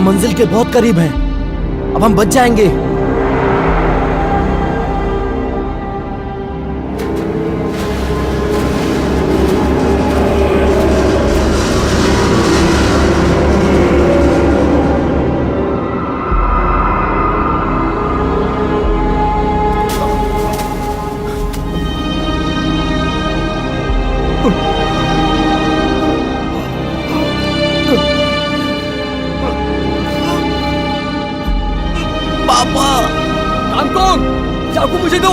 हम मंजिल के बहुत करीब हैं। अब हम बच जाएंगे। चाकू मुझे दो।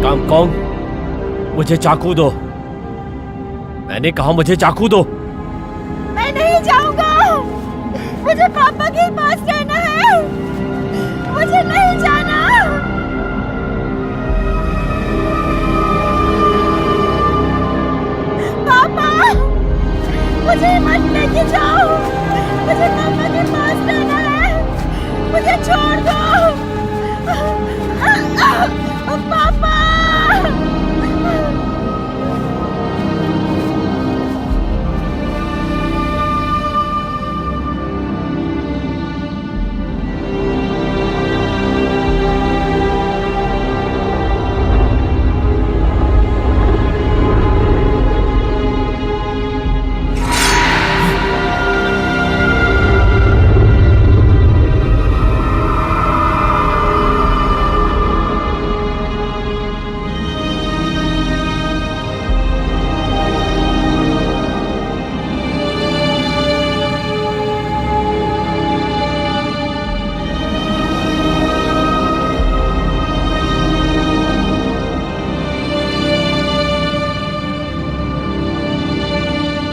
कांगकोंग, मुझे चाकू दो। मैंने कहा मुझे चाकू दो। मैं नहीं जाऊंगा। मुझे पापा के पास रहना है। मुझे नहीं जाना। पापा, मुझे मत लेके जाओ। मुझे पापा के पास रहना है। मुझे छोड़ दो। पापा।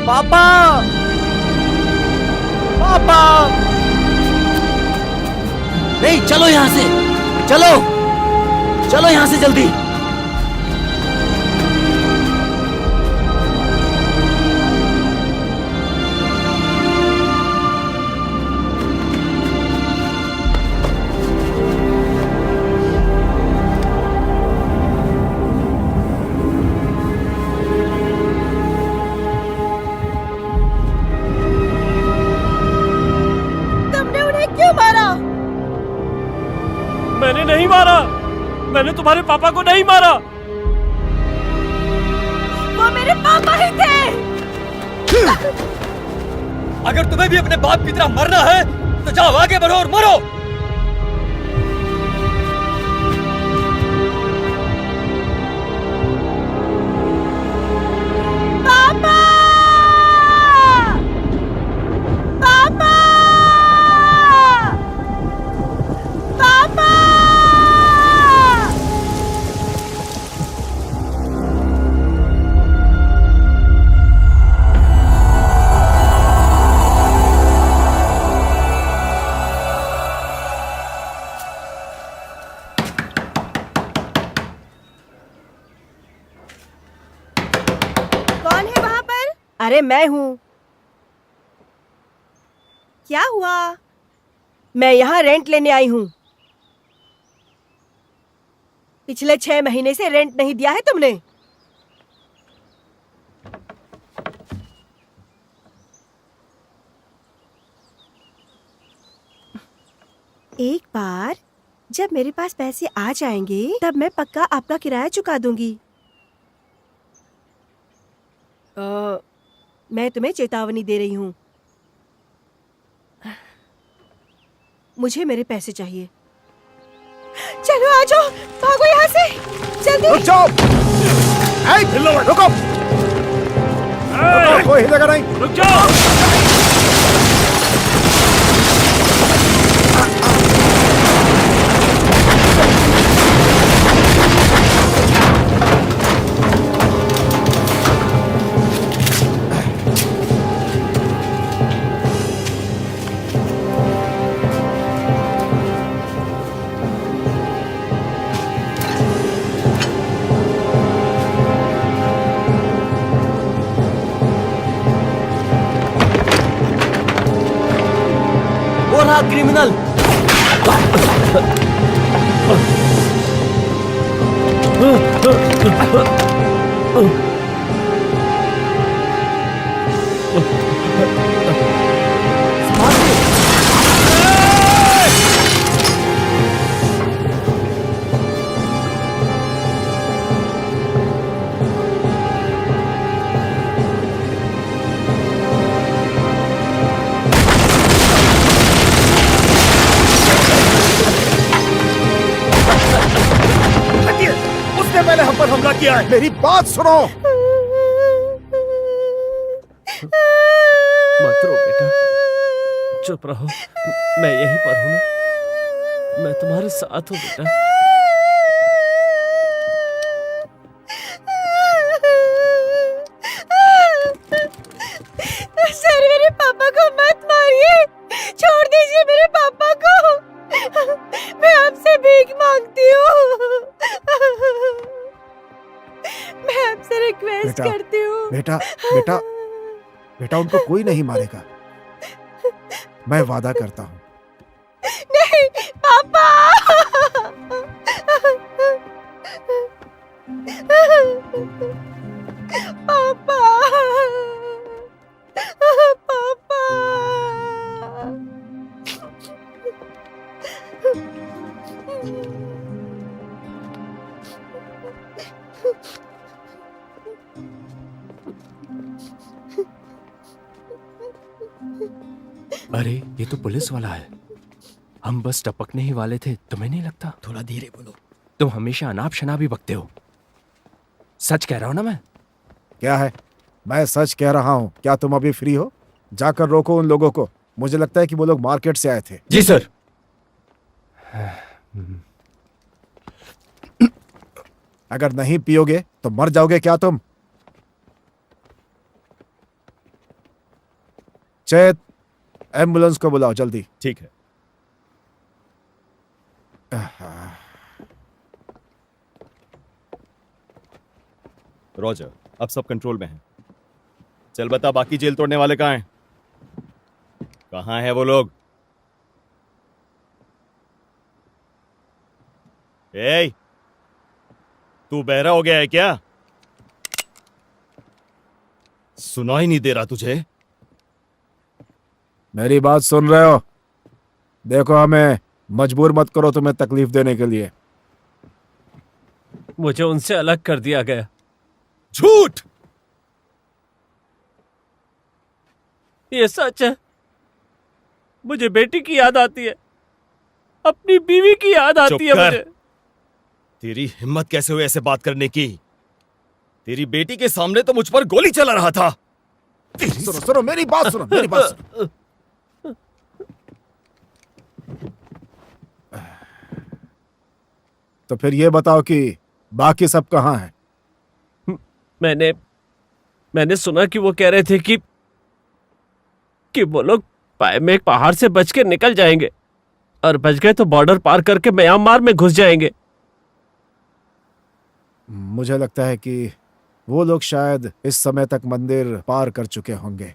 पापा, पापा, नहीं, चलो यहां से, चलो, चलो यहां से जल्दी। मैंने नहीं मारा। मैंने तुम्हारे पापा को नहीं मारा। वो मेरे पापा ही थे। अगर तुम्हें भी अपने बाप की तरह मरना है तो जाओ आगे बढ़ो और मरो। पापा, पापा, पापा। कौन है वहां पर? अरे मैं हूं। क्या हुआ? मैं यहाँ रेंट लेने आई हूँ। पिछले 6 महीने से रेंट नहीं दिया है तुमने। एक बार जब मेरे पास पैसे आ जाएंगे तब मैं पक्का आपका किराया चुका दूंगी। मैं तुम्हें चेतावनी दे रही हूँ। मुझे मेरे पैसे चाहिए। चलो आ जाओ, भागो यहाँ से, जल्दी। रुक जाओ। रुको, कोई हिलेगा नहीं। रुक जाओ। क्रिमिनल। हटिए, उसने पहले हम पर हमला किया है। मेरी बात सुनो। मत रो बेटा, चुप रहो। मैं यहीं पर हूं ना, मैं तुम्हारे साथ हूं बेटा। सर मेरे पापा को मत मारिए, छोड़ दीजिए मेरे पापा को। मैं आपसे भीख मांगती हूँ, मैं आपसे रिक्वेस्ट बेटा, करती हूँ। बेटा बेटा बेटा, उनको कोई नहीं मारेगा, मैं वादा करता हूँ। नहीं पापा। पापा, पापा। अरे ये तो पुलिस वाला है। हम बस टपकने ही वाले थे, तुम्हें नहीं लगता? थोड़ा धीरे बोलो। तुम हमेशा अनाप शनाप भी बकते हो। सच कह रहा हूं ना मैं? क्या है, मैं सच कह रहा हूँ। क्या तुम अभी फ्री हो? जाकर रोको उन लोगों को। मुझे लगता है कि वो लोग मार्केट से आए थे। जी सर। अगर नहीं पियोगे तो मर जाओगे क्या तुम? चेत, एम्बुलेंस को बुलाओ जल्दी। ठीक है। रॉजर, अब सब कंट्रोल में है। चल बता, बाकी जेल तोड़ने वाले कहाँ हैं? कहाँ हैं वो लोग? ए, तू बहरा हो गया है क्या? सुनाई नहीं दे रहा तुझे? मेरी बात सुन रहे हो? देखो, हमें मजबूर मत करो तुम्हें तकलीफ देने के लिए। मुझे उनसे अलग कर दिया गया। झूठ! ये सच है। मुझे बेटी की याद आती है, अपनी बीवी की याद आती है चुप कर। मुझे। तेरी हिम्मत कैसे हुई ऐसे बात करने की? तेरी बेटी के सामने तो मुझ पर गोली चला रहा था। सुनो सुनो, मेरी बात सुनो, मेरी बात सुनो। तो फिर ये बताओ कि बाकी सब कहाँ हैं? मैंने सुना कि वो कह रहे थे कि वो लोग में एक पहाड़ से बच के निकल जाएंगे, और बच गए तो बॉर्डर पार करके म्यांमार में घुस जाएंगे। मुझे लगता है कि वो लोग शायद इस समय तक मंदिर पार कर चुके होंगे।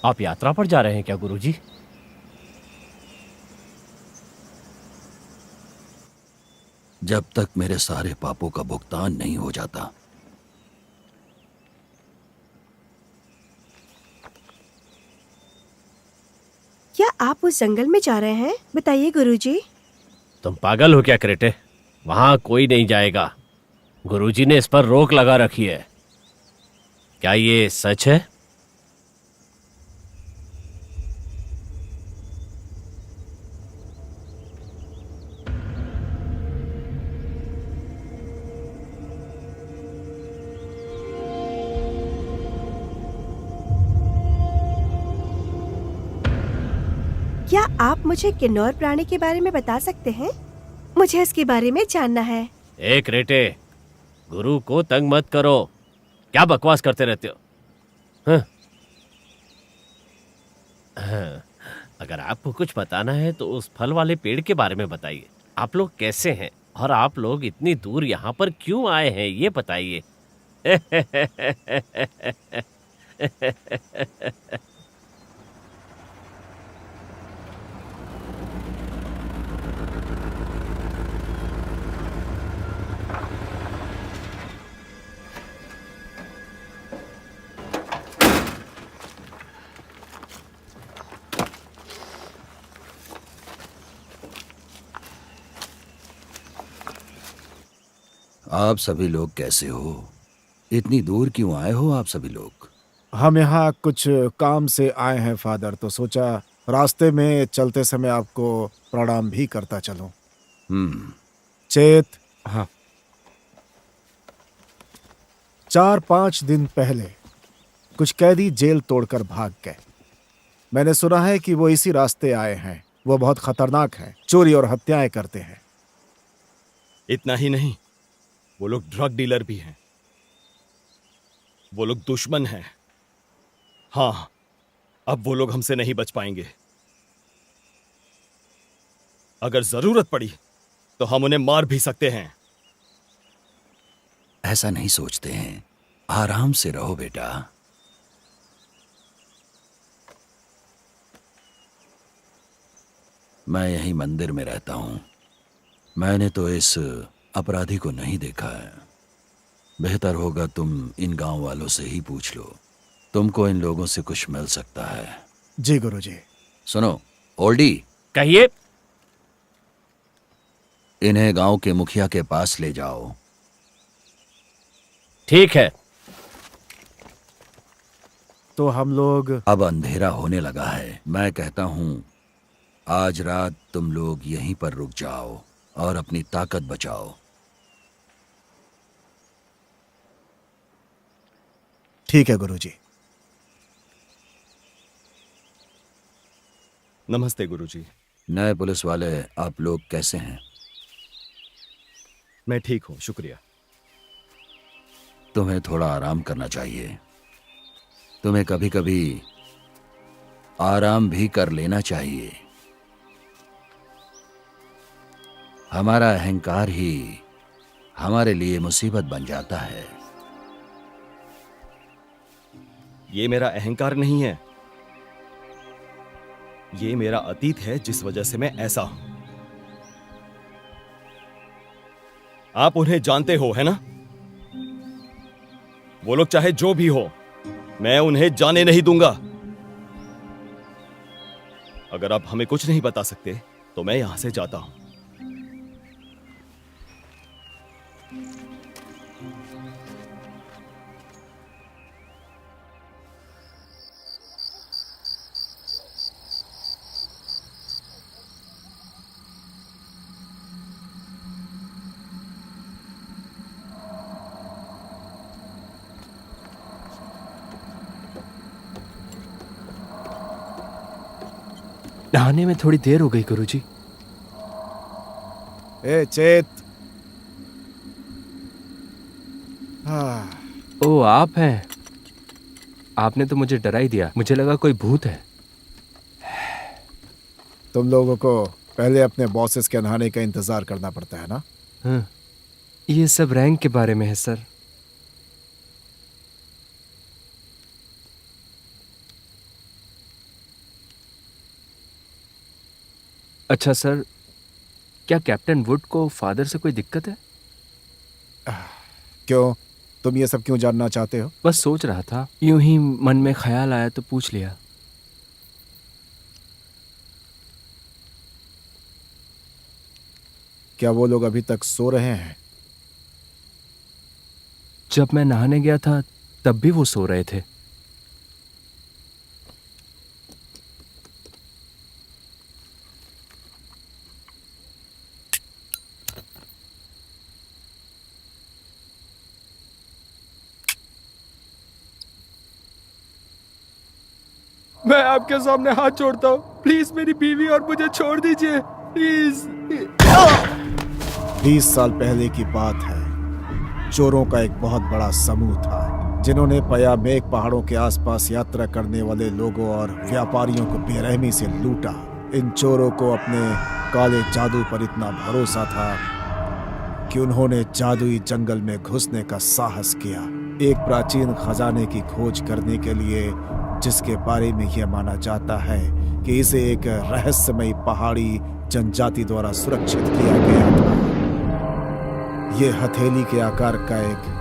आप यात्रा पर जा रहे हैं क्या गुरुजी? जब तक मेरे सारे पापों का भुगतान नहीं हो जाता। क्या आप उस जंगल में जा रहे हैं? बताइए गुरुजी। तुम पागल हो क्या क्रेटे? वहां कोई नहीं जाएगा। गुरुजी ने इस पर रोक लगा रखी है। क्या ये सच है? आप मुझे किन्नौर प्राणी के बारे में बता सकते हैं? मुझे इसके बारे में जानना है। एक रेटे, गुरु को तंग मत करो। क्या बकवास करते रहते हो? हाँ? हाँ, अगर आपको कुछ बताना है तो उस फल वाले पेड़ के बारे में बताइए। आप लोग कैसे हैं और आप लोग इतनी दूर यहाँ पर क्यों आए हैं, ये बताइए। आप सभी लोग कैसे हो? इतनी दूर क्यों आए हो आप सभी लोग? हम यहाँ कुछ काम से आए हैं फादर, तो सोचा रास्ते में चलते समय आपको प्रणाम भी करता चलूं। चेत, हाँ। 4-5 दिन पहले कुछ कैदी जेल तोड़कर भाग गए। मैंने सुना है कि वो इसी रास्ते आए हैं। वो बहुत खतरनाक हैं, चोरी और हत्याएं करते हैं। इतना ही नहीं, वो लोग ड्रग डीलर भी हैं। वो लोग दुश्मन हैं। हाँ, अब वो लोग हमसे नहीं बच पाएंगे। अगर जरूरत पड़ी तो हम उन्हें मार भी सकते हैं। ऐसा नहीं सोचते हैं। आराम से रहो बेटा। मैं यहीं मंदिर में रहता हूं। मैंने तो इस अपराधी को नहीं देखा है। बेहतर होगा तुम इन गांव वालों से ही पूछ लो। तुमको इन लोगों से कुछ मिल सकता है। जी गुरुजी। सुनो ओल्डी, कहिए। इन्हें गांव के मुखिया के पास ले जाओ। ठीक है। तो हम लोग अब अंधेरा होने लगा है। मैं कहता हूं आज रात तुम लोग यहीं पर रुक जाओ और अपनी ताकत बचाओ। ठीक है गुरुजी। नमस्ते गुरुजी। नए पुलिस वाले, आप लोग कैसे हैं? मैं ठीक हूं, शुक्रिया। तुम्हें थोड़ा आराम करना चाहिए। तुम्हें कभी कभी आराम भी कर लेना चाहिए। हमारा अहंकार ही हमारे लिए मुसीबत बन जाता है। ये मेरा अहंकार नहीं है, ये मेरा अतीत है जिस वजह से मैं ऐसा हूं। आप उन्हें जानते हो, है ना? वो लोग चाहे जो भी हो, मैं उन्हें जाने नहीं दूंगा। अगर आप हमें कुछ नहीं बता सकते तो मैं यहां से जाता हूं। नहाने में थोड़ी देर हो गई गुरुजी। ए चेत। हाँ। ओ आप हैं। आपने तो मुझे डरा ही दिया। मुझे लगा कोई भूत है। तुम लोगों को पहले अपने बॉसेस के नहाने का इंतजार करना पड़ता है ना? हाँ, ये सब रैंक के बारे में है सर। अच्छा सर, क्या कैप्टन वुड को फादर से कोई दिक्कत है? क्यों? तुम ये सब क्यों जानना चाहते हो? बस सोच रहा था, यूं ही मन में ख्याल आया तो पूछ लिया। क्या वो लोग अभी तक सो रहे हैं? जब मैं नहाने गया था तब भी वो सो रहे थे। मैं आपके सामने हाथ जोड़ता हूँ, प्लीज मेरी बीवी और मुझे छोड़ दीजिए, प्लीज। 20 साल पहले की बात है। चोरों का एक बहुत बड़ा समूह था जिन्होंने पयामेक पहाड़ों के आसपास यात्रा करने वाले लोगों और व्यापारियों को बेरहमी से लूटा। इन चोरों को अपने काले जादू पर इतना भरोसा था कि उन्होंने जादुई जंगल में घुसने का साहस किया, एक प्राचीन खजाने की खोज करने के लिए, जिसके बारे में यह माना जाता है कि इसे एक रहस्यमयी पहाड़ी जनजाति द्वारा सुरक्षित किया गया था। यह हथेली के आकार का एक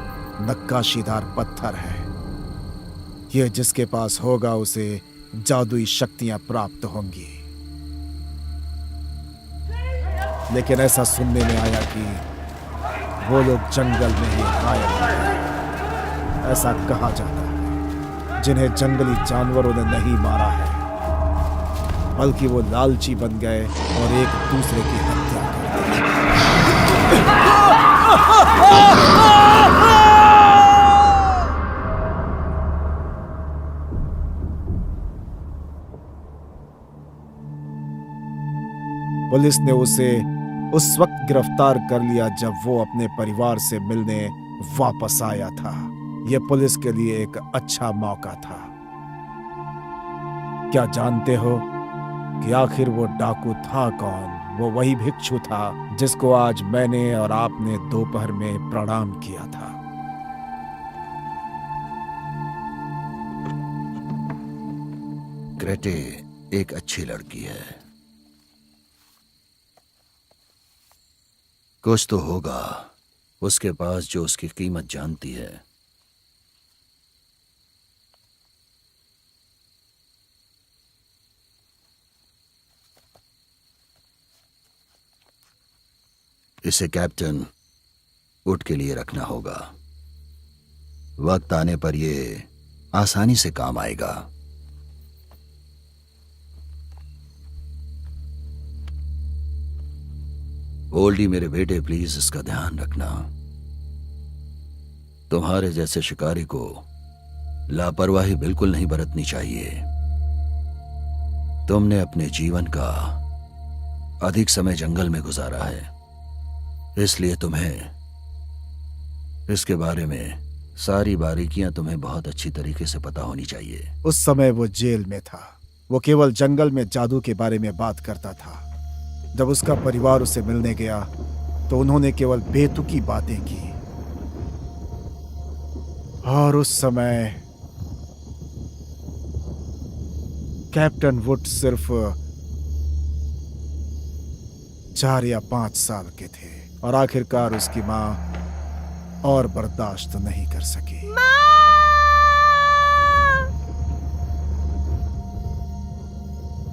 नक्काशीदार पत्थर है। यह जिसके पास होगा उसे जादुई शक्तियां प्राप्त होंगी। लेकिन ऐसा सुनने में आया कि वो लोग जंगल में ही गायब हो गए। ऐसा कहा जाता है जिन्हें जंगली जानवरों ने नहीं मारा है, बल्कि वो लालची बन गए और एक दूसरे की हत्या कर दी। पुलिस ने उसे उस वक्त गिरफ्तार कर लिया जब वो अपने परिवार से मिलने वापस आया था। यह पुलिस के लिए एक अच्छा मौका था। क्या जानते हो कि आखिर वो डाकू था कौन? वो वही भिक्षु था जिसको आज मैंने और आपने दोपहर में प्रणाम किया था। ग्रेटे एक अच्छी लड़की है। कुछ तो होगा उसके पास जो उसकी कीमत जानती है। इसे कैप्टन वुड के लिए रखना होगा। वक्त आने पर यह आसानी से काम आएगा। ओल्डी मेरे बेटे, प्लीज इसका ध्यान रखना। तुम्हारे जैसे शिकारी को लापरवाही बिल्कुल नहीं बरतनी चाहिए। तुमने अपने जीवन का अधिक समय जंगल में गुजारा है, इसलिए तुम्हें इसके बारे में सारी बारीकियां तुम्हें बहुत अच्छी तरीके से पता होनी चाहिए। उस समय वो जेल में था। वो केवल जंगल में जादू के बारे में बात करता था। जब उसका परिवार उसे मिलने गया तो उन्होंने केवल बेतुकी बातें की। और उस समय कैप्टन वुड सिर्फ 4 या 5 साल के थे और आखिरकार उसकी मां और बर्दाश्त नहीं कर सकी।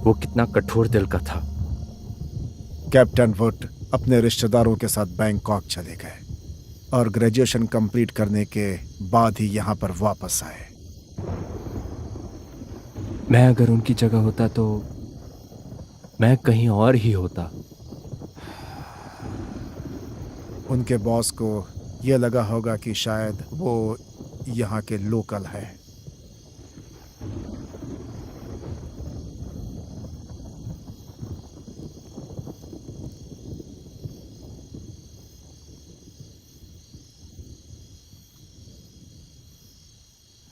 वो कितना कठोर दिल का था। कैप्टन वुड अपने रिश्तेदारों के साथ बैंकॉक चले गए और ग्रेजुएशन कंप्लीट करने के बाद ही यहां पर वापस आए। मैं अगर उनकी जगह होता तो मैं कहीं और ही होता। उनके बॉस को यह लगा होगा कि शायद वो यहाँ के लोकल है।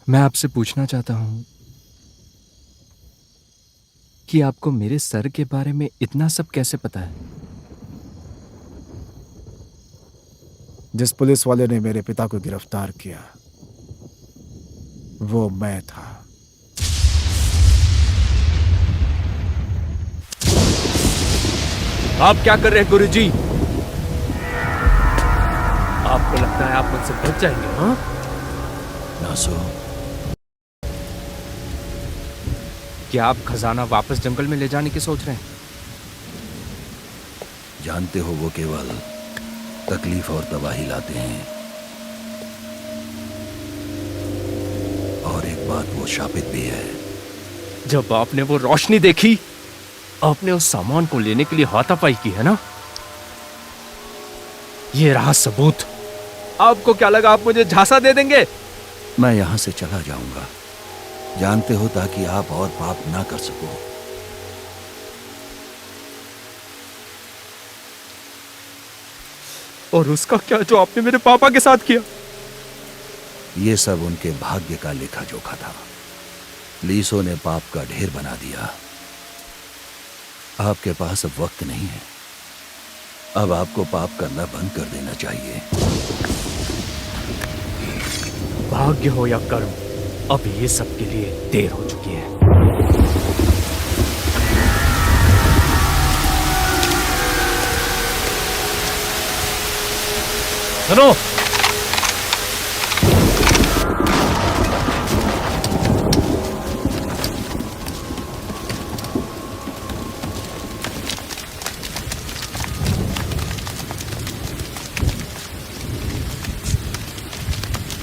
मैं आपसे पूछना चाहता हूं कि आपको मेरे सर के बारे में इतना सब कैसे पता है? जिस पुलिस वाले ने मेरे पिता को गिरफ्तार किया वो मैं था। आप क्या कर रहे हैं गुरुजी? आपको लगता है आप मुझसे बच जाएंगे? हाँ नासो, क्या आप खजाना वापस जंगल में ले जाने की सोच रहे हैं? जानते हो वो केवल तकलीफ और तबाही लाते हैं। और एक बात वो शापित भी है। जब आपने वो रोशनी देखी, आपने उस सामान को लेने के लिए हाथापाई की है ना? ये रहा सबूत। आपको क्या लगा आप मुझे झांसा दे देंगे? मैं यहां से चला जाऊंगा, जानते हो ताकि आप और पाप ना कर सको। और उसका क्या जो आपने मेरे पापा के साथ किया? ये सब उनके भाग्य का लेखा जोखा था। लीसो ने पाप का ढेर बना दिया। आपके पास अब वक्त नहीं है। अब आपको पाप करना बंद कर देना चाहिए। भाग्य हो या कर्म, अब ये सब के लिए देर हो चुकी है। सुनो,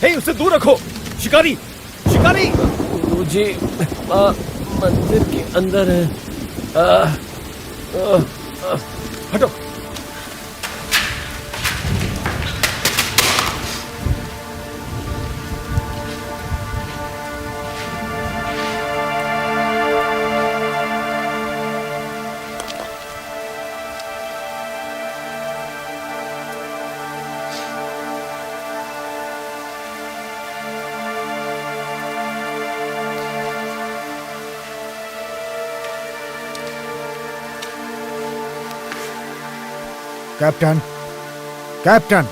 हे, उसे दूर रखो। शिकारी, शिकारी। गुरुजी, मंदिर के अंदर है। हटो। कैप्टन, कैप्टन,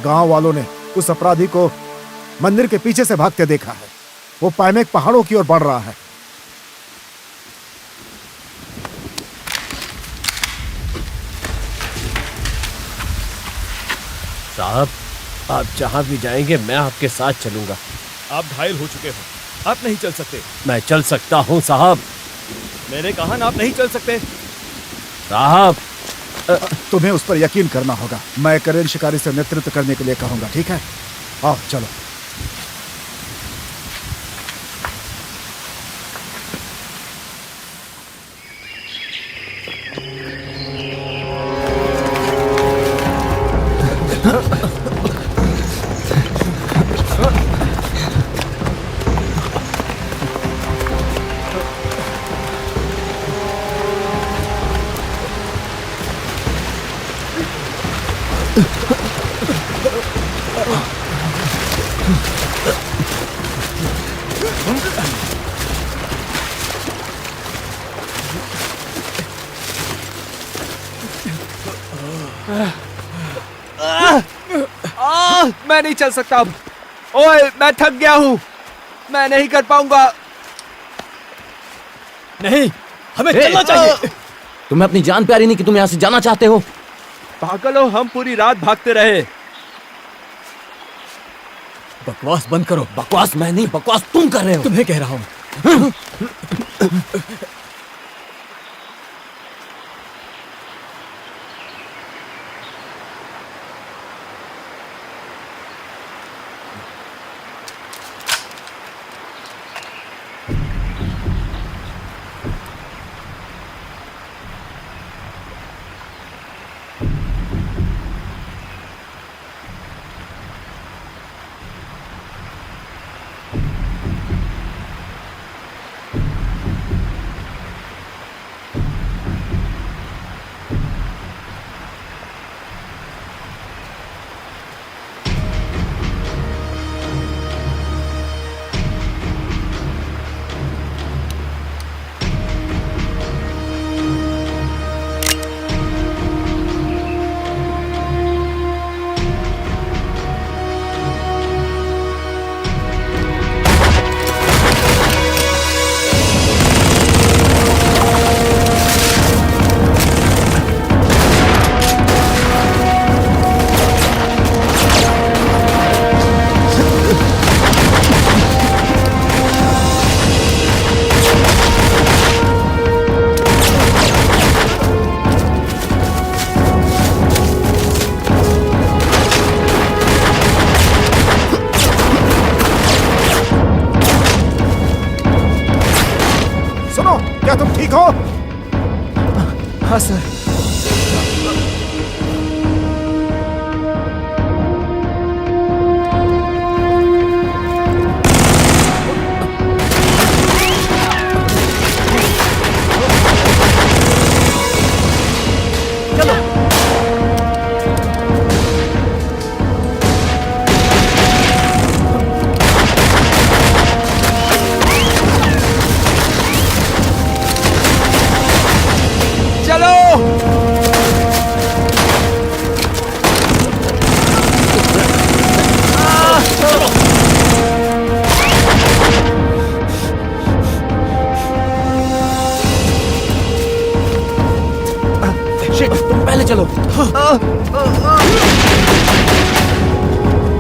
गांव वालों ने उस अपराधी को मंदिर के पीछे से भागते देखा है। वो पायमेक पहाड़ों की ओर बढ़ रहा है। साहब, आप जहां भी जाएंगे मैं आपके साथ चलूंगा। आप घायल हो चुके हो, आप नहीं चल सकते। मैं चल सकता हूं साहब। मैंने कहा ना, आप नहीं चल सकते। साहब, तुम्हें उस पर यकीन करना होगा। मैं करेन शिकारी से नेतृत्व करने के लिए कहूंगा, ठीक है? आओ चलो। मैं नहीं चल सकता अब। ओए, मैं थक गया हूं। मैं नहीं कर पाऊंगा। नहीं, हमें चलना चाहिए। तुम्हें अपनी जान प्यारी नहीं कि तुम यहाँ से जाना चाहते हो? पागल हो, हम पूरी रात भागते रहे। बकवास बंद करो। बकवास मैं नहीं, बकवास तुम कर रहे हो। तुम्हें कह रहा हूं। क्या तुम ठीक हो? हाँ सर। चलो।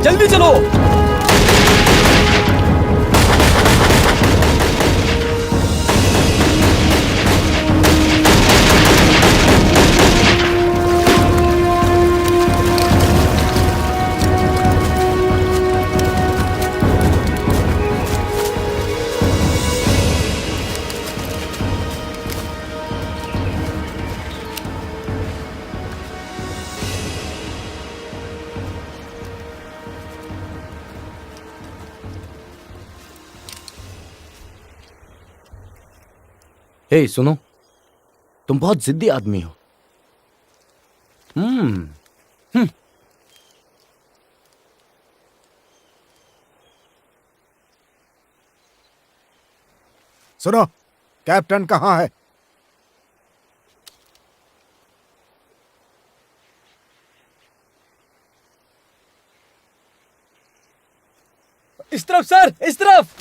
जल्दी चलो। हे सुनो, तुम बहुत जिद्दी आदमी हो। सुनो, कैप्टन कहाँ है? इस तरफ सर, इस तरफ।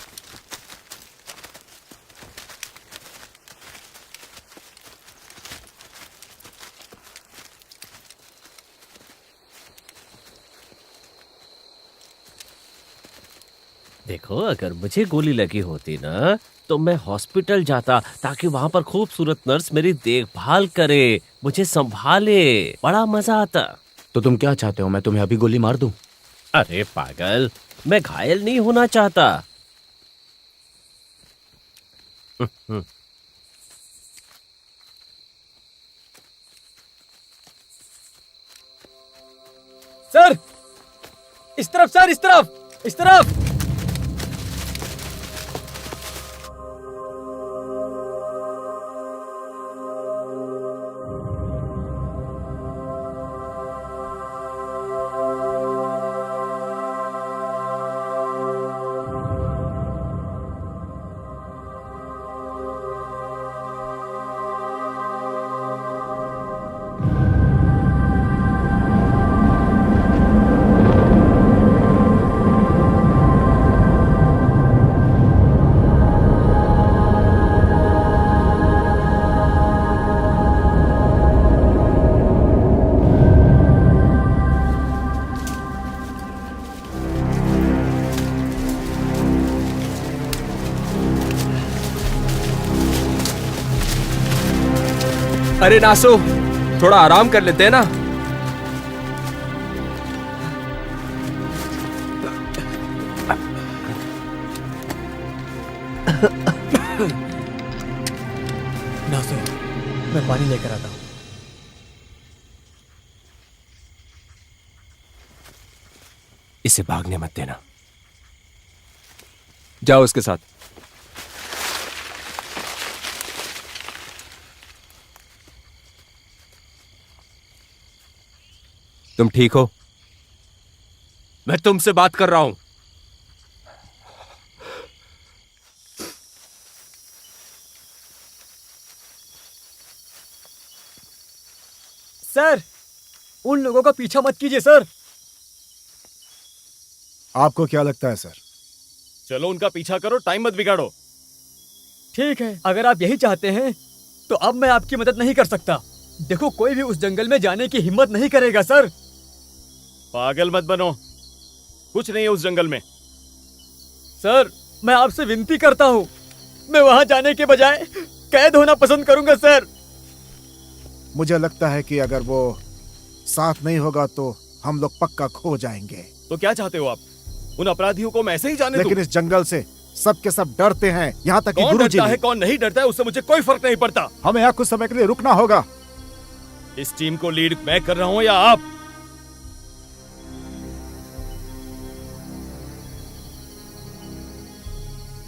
देखो, अगर मुझे गोली लगी होती ना तो मैं हॉस्पिटल जाता ताकि वहां पर खूबसूरत नर्स मेरी देखभाल करे, मुझे संभाले, बड़ा मजा आता। तो तुम क्या चाहते हो, मैं तुम्हें अभी गोली मार दूं? अरे पागल, मैं घायल नहीं होना चाहता। सर, इस तरफ सर, इस तरफ, इस तरफ। अरे नासो, थोड़ा आराम कर लेते हैं ना। नासो, मैं पानी लेकर आता हूं। इसे भागने मत देना। जाओ उसके साथ। तुम ठीक हो? मैं तुमसे बात कर रहा हूं। सर, उन लोगों का पीछा मत कीजिए सर। आपको क्या लगता है सर? चलो उनका पीछा करो, टाइम मत बिगाड़ो। ठीक है, अगर आप यही चाहते हैं तो अब मैं आपकी मदद नहीं कर सकता। देखो, कोई भी उस जंगल में जाने की हिम्मत नहीं करेगा सर। पागल मत बनो, कुछ नहीं है उस जंगल में। सर, मैं आपसे विनती करता हूं, मैं वहां जाने के बजाय कैद होना पसंद करूंगा सर। मुझे लगता है कि अगर वो साथ नहीं होगा तो हम लोग पक्का खो जाएंगे। तो क्या चाहते हो आप? उन अपराधियों को मैं ऐसे ही जाने दूं? लेकिन इस जंगल से सब के सब डरते हैं, यहाँ तक कि कौन गुरुजी डरता है भी। कौन नहीं डरता है उससे मुझे कोई फर्क नहीं पड़ता। हमें यहाँ कुछ समय के लिए रुकना होगा। इस टीम को लीड मैं कर रहा हूं या आप?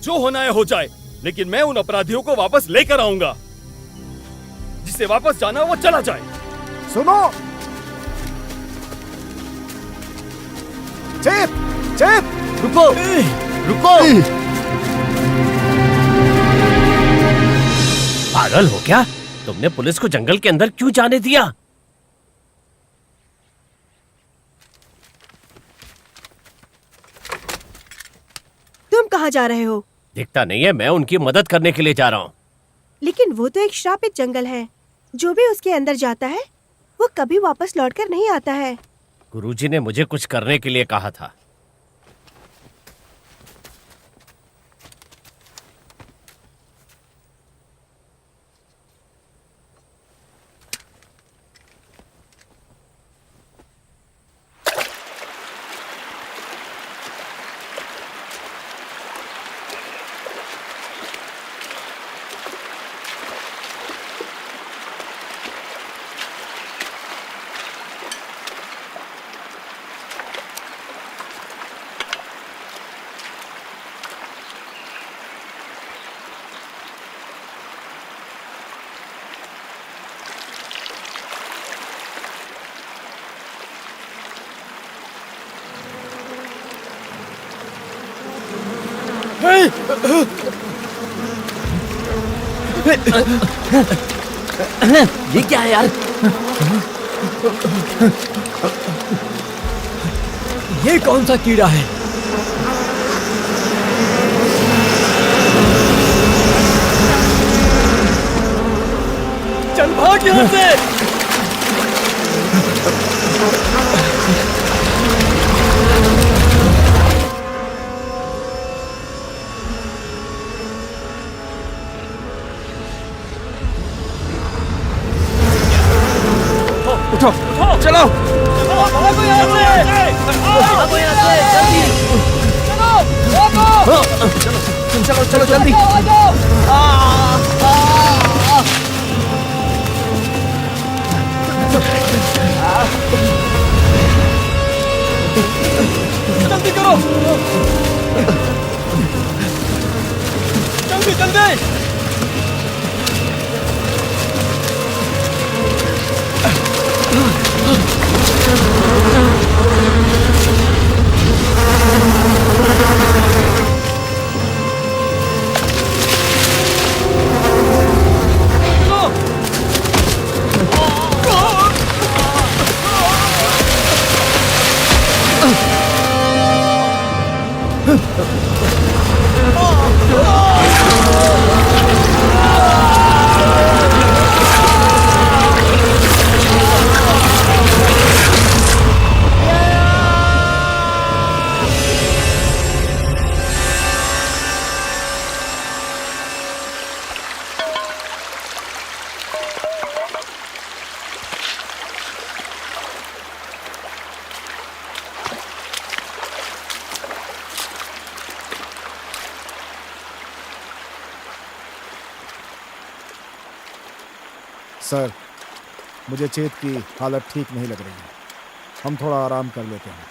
जो होना है हो जाए, लेकिन मैं उन अपराधियों को वापस लेकर आऊंगा। जिसे वापस जाना वो चला जाए। सुनो, चेत, चेत, रुको, रुको। पागल हो क्या? तुमने पुलिस को जंगल के अंदर क्यों जाने दिया? तुम कहाँ जा रहे हो? दिखता नहीं है, मैं उनकी मदद करने के लिए जा रहा हूँ। लेकिन वो तो एक श्रापित जंगल है। जो भी उसके अंदर जाता है वो कभी वापस लौटकर नहीं आता है। गुरुजी ने मुझे कुछ करने के लिए कहा था। ये क्या है यार? ये कौन सा कीड़ा है? चल भाग यहाँ से। उठो, चलो, भागो यहाँ से। भागो यहाँ से, जल्दी। चलो, चलो, जल्दी। जल्दी करो, जल्दी जल्दी। सर, मुझे चेत की हालत ठीक नहीं लग रही है। हम थोड़ा आराम कर लेते हैं।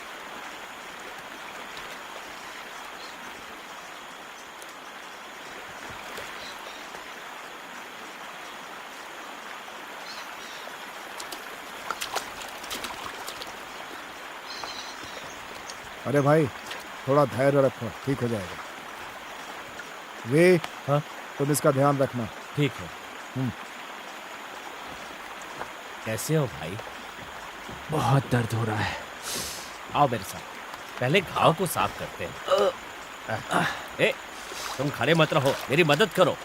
अरे भाई, थोड़ा धैर्य रखो, ठीक हो जाएगा। वे, हाँ? तुम इसका ध्यान रखना। ठीक है। कैसे हो भाई? बहुत दर्द हो रहा है। आओ मेरे साथ, पहले घाव को साफ करते हैं। ए, तुम खड़े मत रहो, मेरी मदद करो।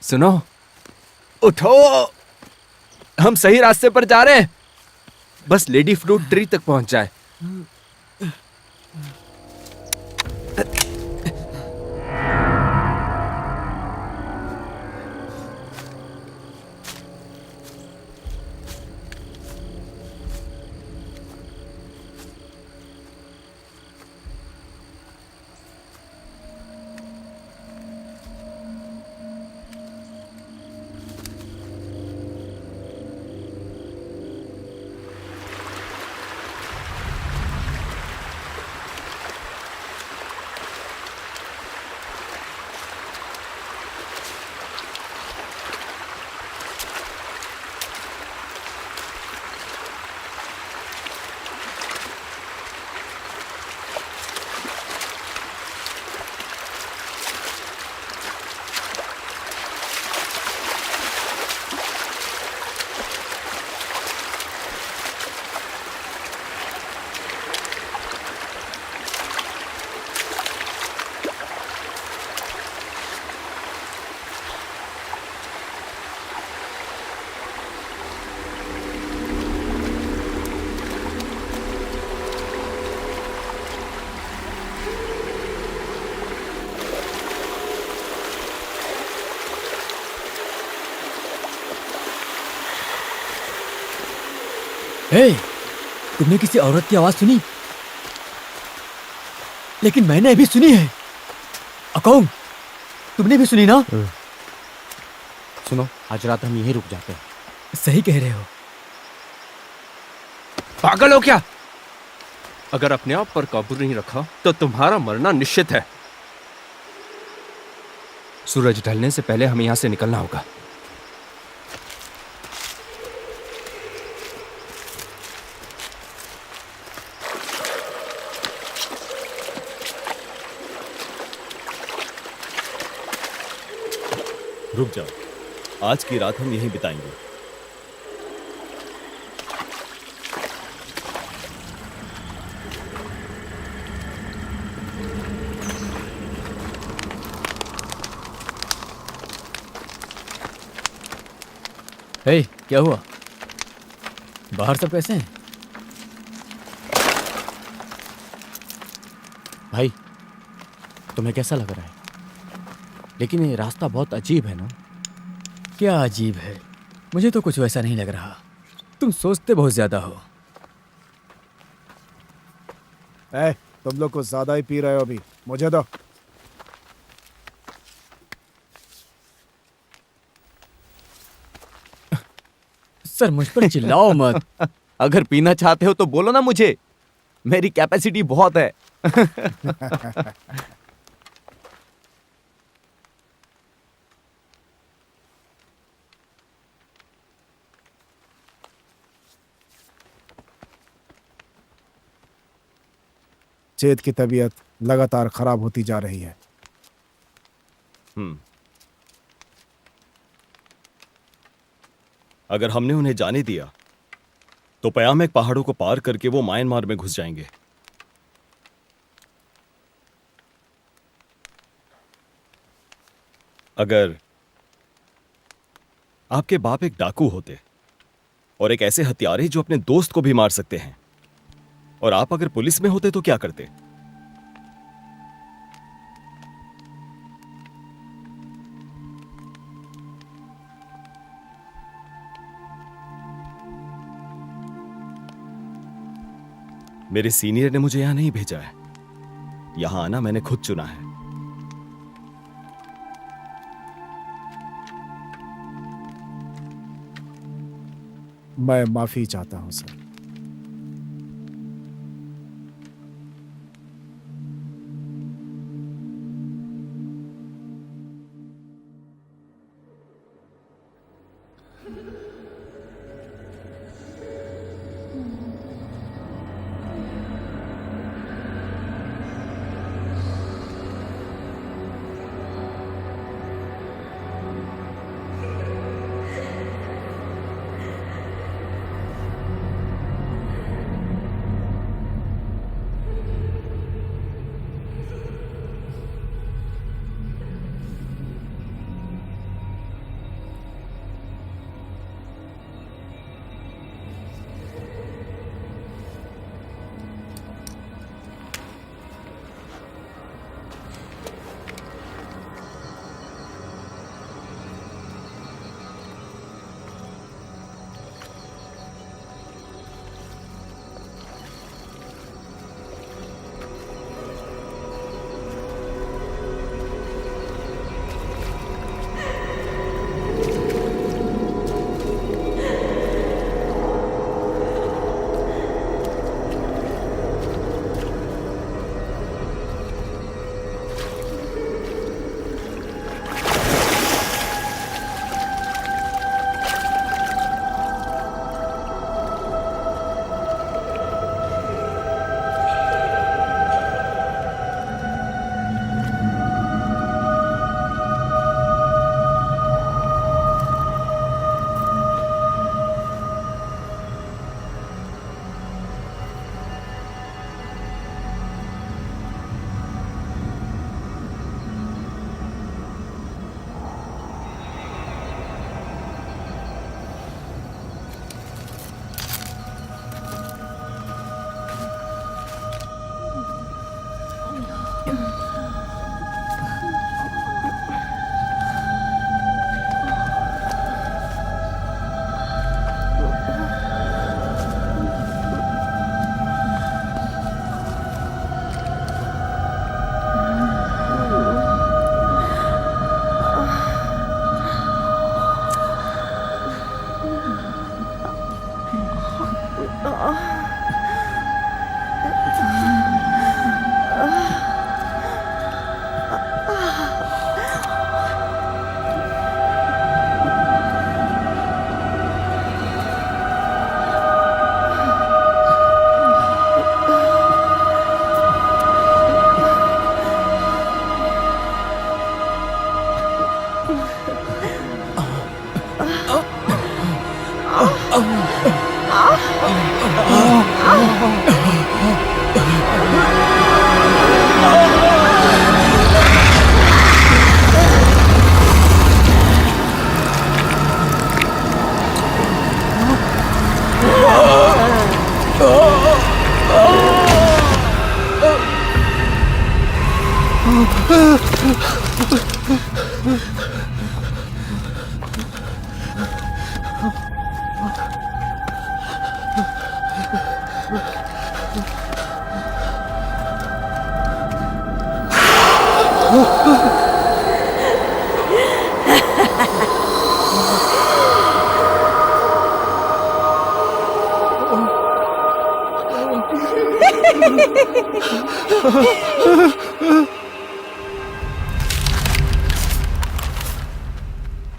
सुनो, उठो, हम सही रास्ते पर जा रहे हैं। बस लेडी फ्रूट ट्री तक पहुंच जाए। हे, तुमने किसी औरत की आवाज सुनी? लेकिन मैंने अभी सुनी है। अकाउंट, तुमने भी सुनी ना? सुनो, आज रात हम यहीं रुक जाते हैं। सही कह रहे हो। पागल हो क्या? अगर अपने आप पर काबू नहीं रखा तो तुम्हारा मरना निश्चित है। सूरज ढलने से पहले हमें यहां से निकलना होगा। रुक जाओ, आज की रात हम यहीं बिताएंगे। हे, क्या हुआ? बाहर सब कैसे हैं? भाई, तुम्हें कैसा लग रहा है? लेकिन ये रास्ता बहुत अजीब है ना? क्या अजीब है? मुझे तो कुछ वैसा नहीं लग रहा। तुम सोचते बहुत ज्यादा हो। तुम लोग कुछ ज्यादा ही पी रहे हो अभी, मुझे दो। सर, मुझ पर चिल्लाओ मत। अगर पीना चाहते हो तो बोलो ना मुझे, मेरी कैपेसिटी बहुत है। चेत की तबीयत लगातार खराब होती जा रही है। अगर हमने उन्हें जाने दिया तो पयामेक पहाड़ों को पार करके वो म्यांमार में घुस जाएंगे। अगर आपके बाप एक डाकू होते और एक ऐसे हत्यारे जो अपने दोस्त को भी मार सकते हैं, और आप अगर पुलिस में होते तो क्या करते? मेरे सीनियर ने मुझे यहां नहीं भेजा है। यहां आना मैंने खुद चुना है। मैं माफी चाहता हूं सर।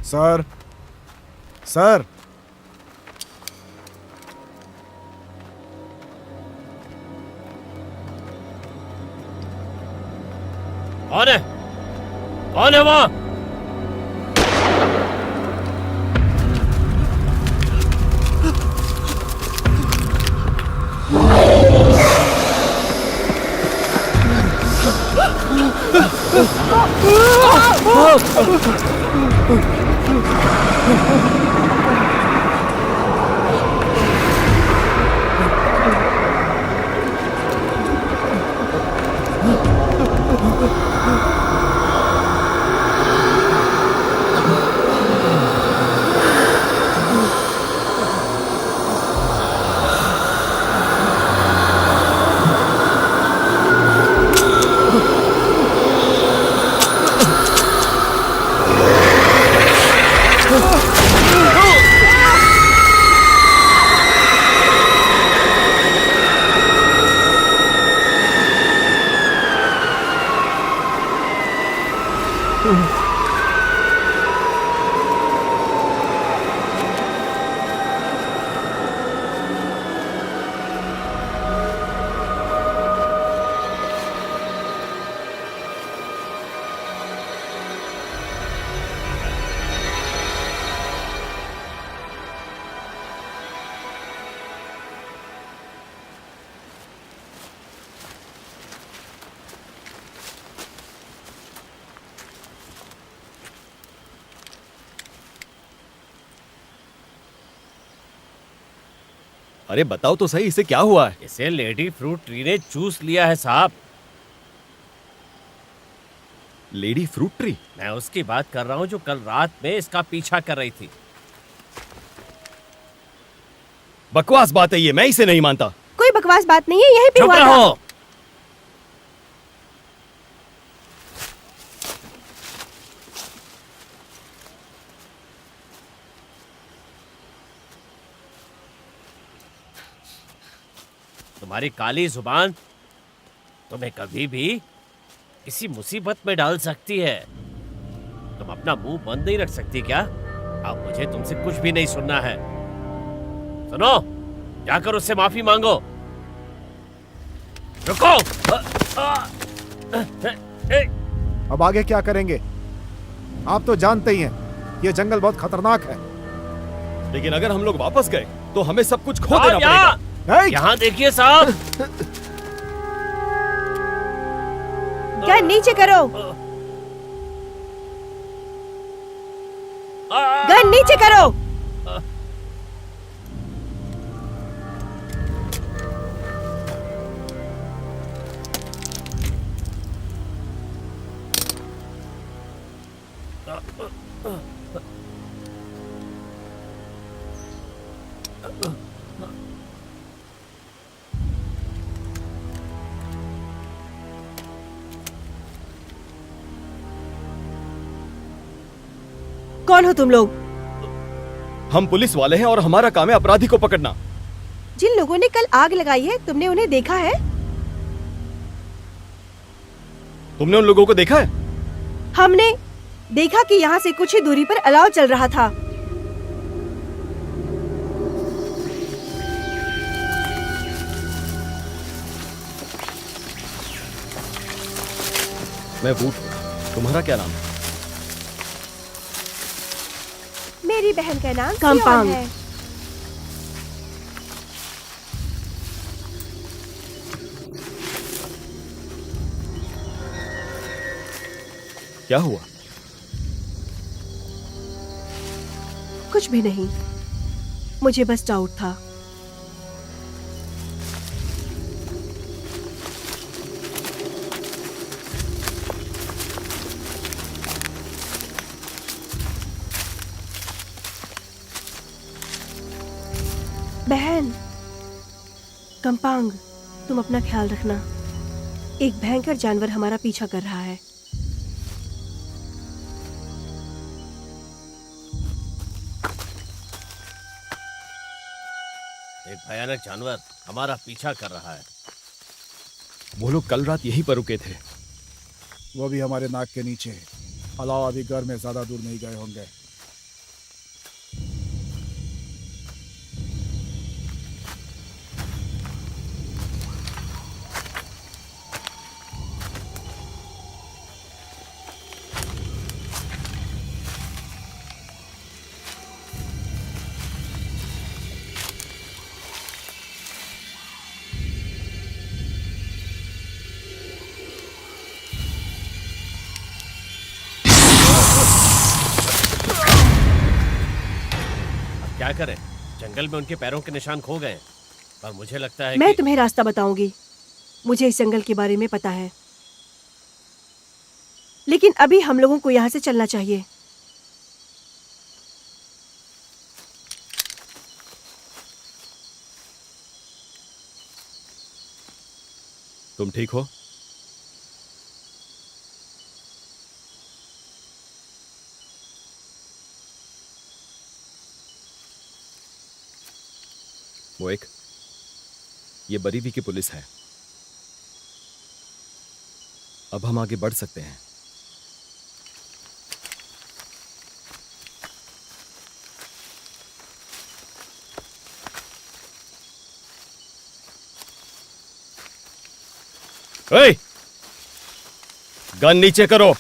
सर, सर, कौन है? कौन है वहां? अरे बताओ तो सही, इसे क्या हुआ है? इसे लेडी फ्रूट ट्री ने चूस लिया है साहब। Lady fruit tree? मैं उसकी बात कर रहा हूँ जो कल रात में इसका पीछा कर रही थी। बकवास बात है ये, मैं इसे नहीं मानता। कोई बकवास बात नहीं है, यही पे चुप हुआ था। रहो। तुम्हारी काली जुबान तुम्हें कभी भी किसी मुसीबत में डाल सकती है। तुम अपना मुंह बंद नहीं रख सकती क्या? अब मुझे तुमसे कुछ भी नहीं सुनना है। सुनो, जाकर उससे माफी मांगो। रुको। अब आगे क्या करेंगे? आप तो जानते ही हैं ये जंगल बहुत खतरनाक है। लेकिन अगर हम लोग वापस गए तो हमें सब कुछ खो साहब, देना पड़ेगा। यहाँ देखिए साहब। गन नीचे करो, गन नीचे करो। कौन हो तुम लोग? हम पुलिस वाले हैं और हमारा काम है अपराधी को पकड़ना। जिन लोगों ने कल आग लगाई है, तुमने उन्हें देखा है? तुमने उन लोगों को देखा है? हमने देखा कि यहाँ से कुछ ही दूरी पर अलाव चल रहा था। मैं वूड हूँ। तुम्हारा क्या नाम है? मेरी बहन का नाम कंपांग सियोन है। क्या हुआ? कुछ भी नहीं, मुझे बस डाउट था। बहन, कंपांग, तुम अपना ख्याल रखना। एक भयंकर जानवर हमारा पीछा कर रहा है। एक भयानक जानवर हमारा पीछा कर रहा है। वो लोग कल रात यहीं पर रुके थे। वो भी हमारे नाक के नीचे। अलावा अभी घर में ज्यादा दूर नहीं गए होंगे। क्या करें, जंगल में उनके पैरों के निशान खो गए, पर मुझे लगता है मैं कि... तुम्हें रास्ता बताऊंगी। मुझे इस जंगल के बारे में पता है, लेकिन अभी हम लोगों को यहाँ से चलना चाहिए। तुम ठीक हो? वो एक, ये बरीवी की पुलिस है। अब हम आगे बढ़ सकते हैं। ए! गन नीचे करो।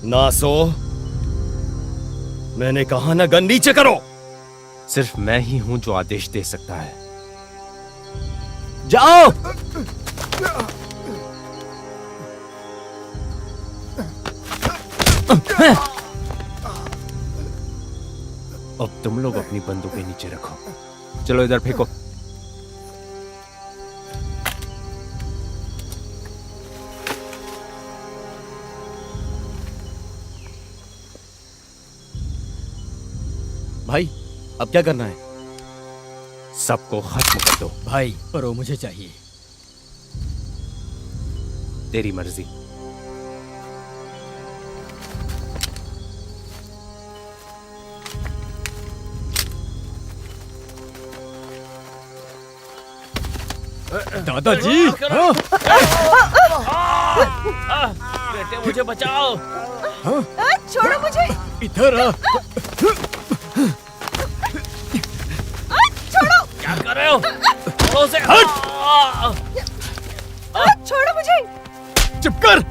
नासो, मैंने कहा ना, गन नीचे करो। सिर्फ मैं ही हूं जो आदेश दे सकता है। जाओ। अब तुम लोग अपनी बंदूकें नीचे रखो। चलो इधर फेंको। भाई, अब क्या करना है? सबको खत्म कर दो। भाई, पर वो मुझे चाहिए। तेरी मर्जी। दादाजी, बेटे मुझे बचाओ। छोड़ो मुझे। इधर आ। छोड़ो। क्या कर रहे हो? छोड़ो उसे। हट! छोड़ो मुझे। चुप कर।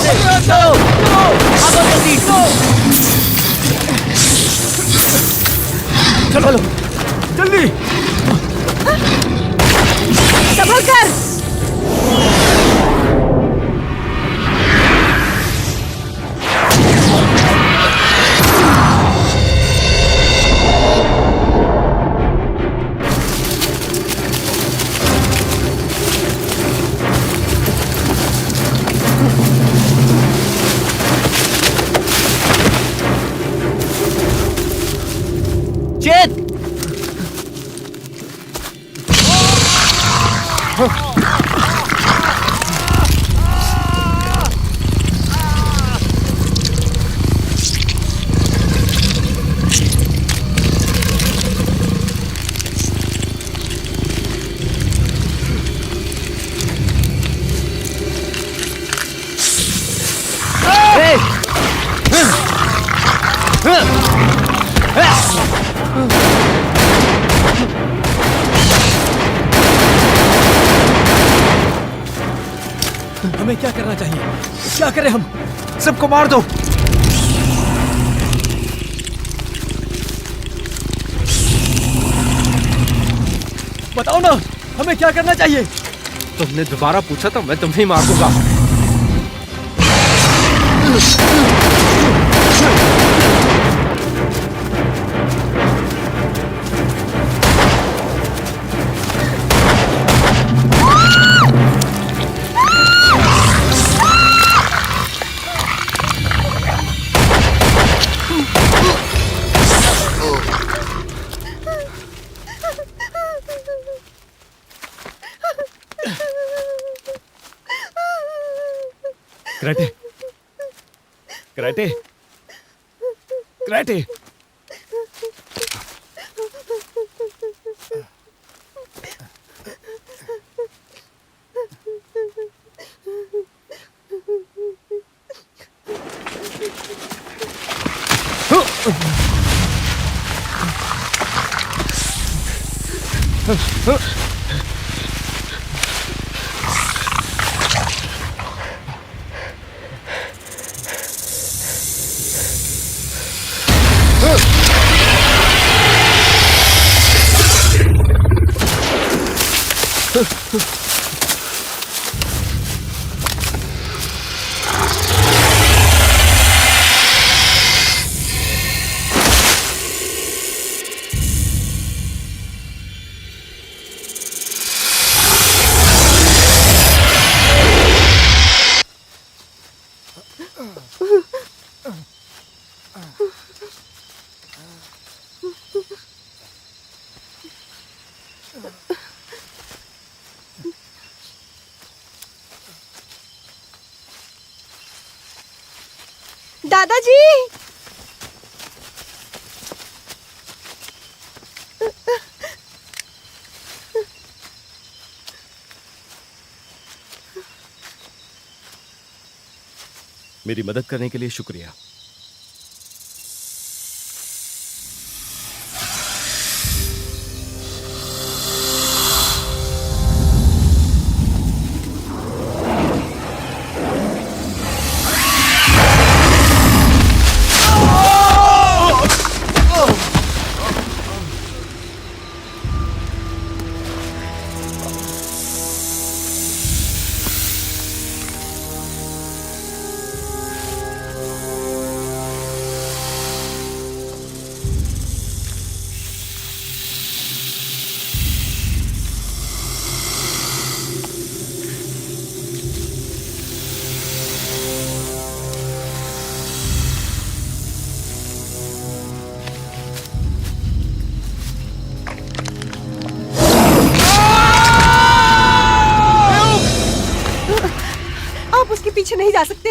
चलो, चलो। जल्दी चलो जल्दी। संभल कर। चेत हमें क्या करना चाहिए? क्या करें हम? सबको मार दो। बताओ ना, हमें क्या करना चाहिए? तुमने दोबारा पूछा तो मैं तुम्हें ही मार दूंगा। Karate, karate, karate. दादाजी, मेरी मदद करने के लिए शुक्रिया। आप उसके पीछे नहीं जा सकते।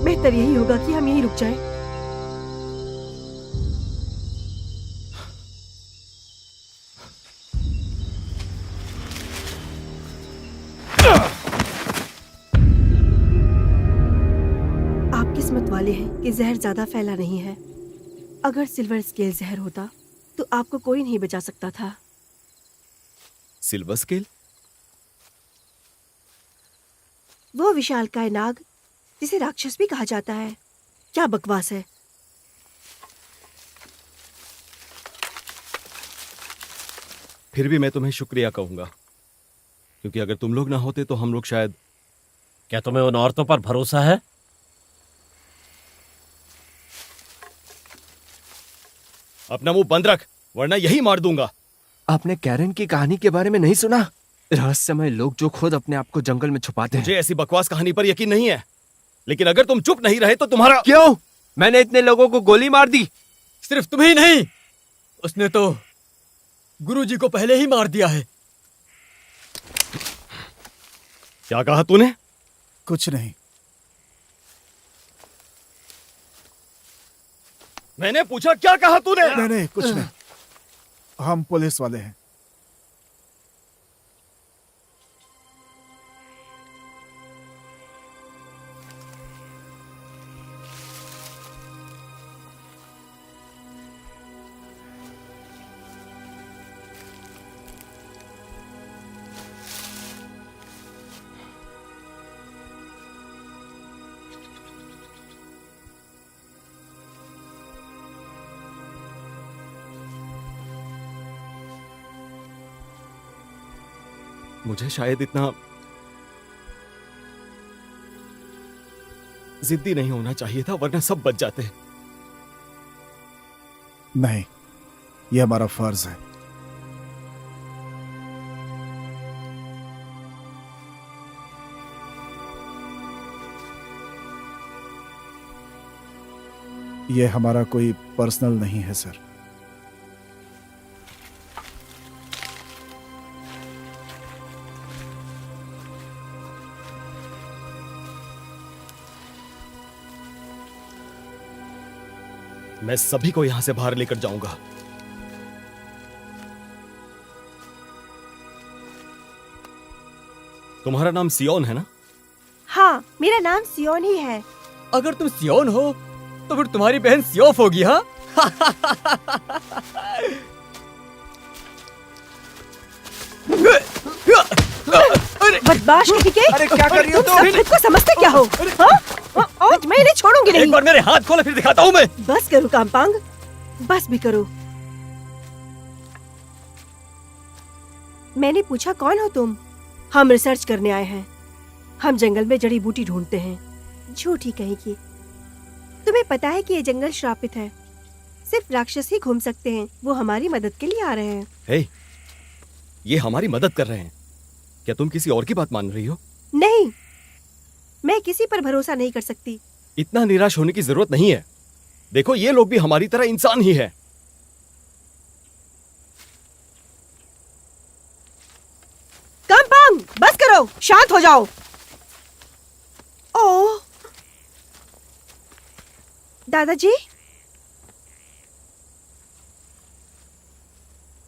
बेहतर यही होगा कि हम यहीं रुक जाएं। आप किस्मत वाले हैं कि जहर ज्यादा फैला नहीं है। अगर सिल्वर स्केल जहर होता तो आपको कोई नहीं बचा सकता था। Silver scale? वो विशालकाय नाग जिसे राक्षस भी कहा जाता है। क्या बकवास है। फिर भी मैं तुम्हें शुक्रिया कहूंगा, क्योंकि अगर तुम लोग ना होते तो हम लोग शायद। क्या तुम्हें उन औरतों पर भरोसा है? अपना मुंह बंद रख, वरना यही मार दूंगा। आपने कैरन की कहानी के बारे में नहीं सुना? रहस्यमय लोग जो खुद अपने आप को जंगल में छुपाते हैं। मुझे ऐसी बकवास कहानी पर यकीन नहीं है, लेकिन अगर तुम चुप नहीं रहे तो तुम्हारा। क्यों? मैंने इतने लोगों को गोली मार दी। सिर्फ तुम्हें ही नहीं, उसने तो गुरुजी को पहले ही मार दिया है। क्या कहा तूने? कुछ नहीं। मैंने पूछा क्या कहा तूने? नहीं नहीं, कुछ नहीं। हम पुलिस वाले हैं। मुझे शायद इतना जिद्दी नहीं होना चाहिए था, वरना सब बच जाते। नहीं, यह हमारा फर्ज है। यह हमारा कोई पर्सनल नहीं है सर। मैं सभी को यहां से बाहर लेकर जाऊंगा। तुम्हारा नाम सियोन है ना? हाँ, मेरा नाम सियोन ही है। अगर तुम सियोन हो तो फिर तुम्हारी बहन सियोफ होगी। हाँ बदमाश कहीं के। अरे क्या कर रही हो तुम सब खुद को समझते क्या हो? हाँ? आज मैं इन्हें छोड़ूंगी एक नहीं। बार मेरे हाथ खोलो फिर दिखाता हूँ मैं। बस करो कामपांग, बस भी करो। मैंने पूछा कौन हो तुम? हम रिसर्च करने आए हैं। हम जंगल में जड़ी बूटी ढूंढते हैं। झूठी कहीं की। तुम्हें पता है कि ये जंगल श्रापित है, सिर्फ राक्षस ही घूम सकते हैं। वो हमारी मदद के लिए आ रहे हैं। हे, ये हमारी मदद कर रहे हैं। क्या तुम किसी और की बात मान रही हो? नहीं, मैं किसी पर भरोसा नहीं कर सकती। इतना निराश होने की जरूरत नहीं है। देखो, ये लोग भी हमारी तरह इंसान ही है। कामपांग, बस करो, शांत हो जाओ। ओह, दादाजी,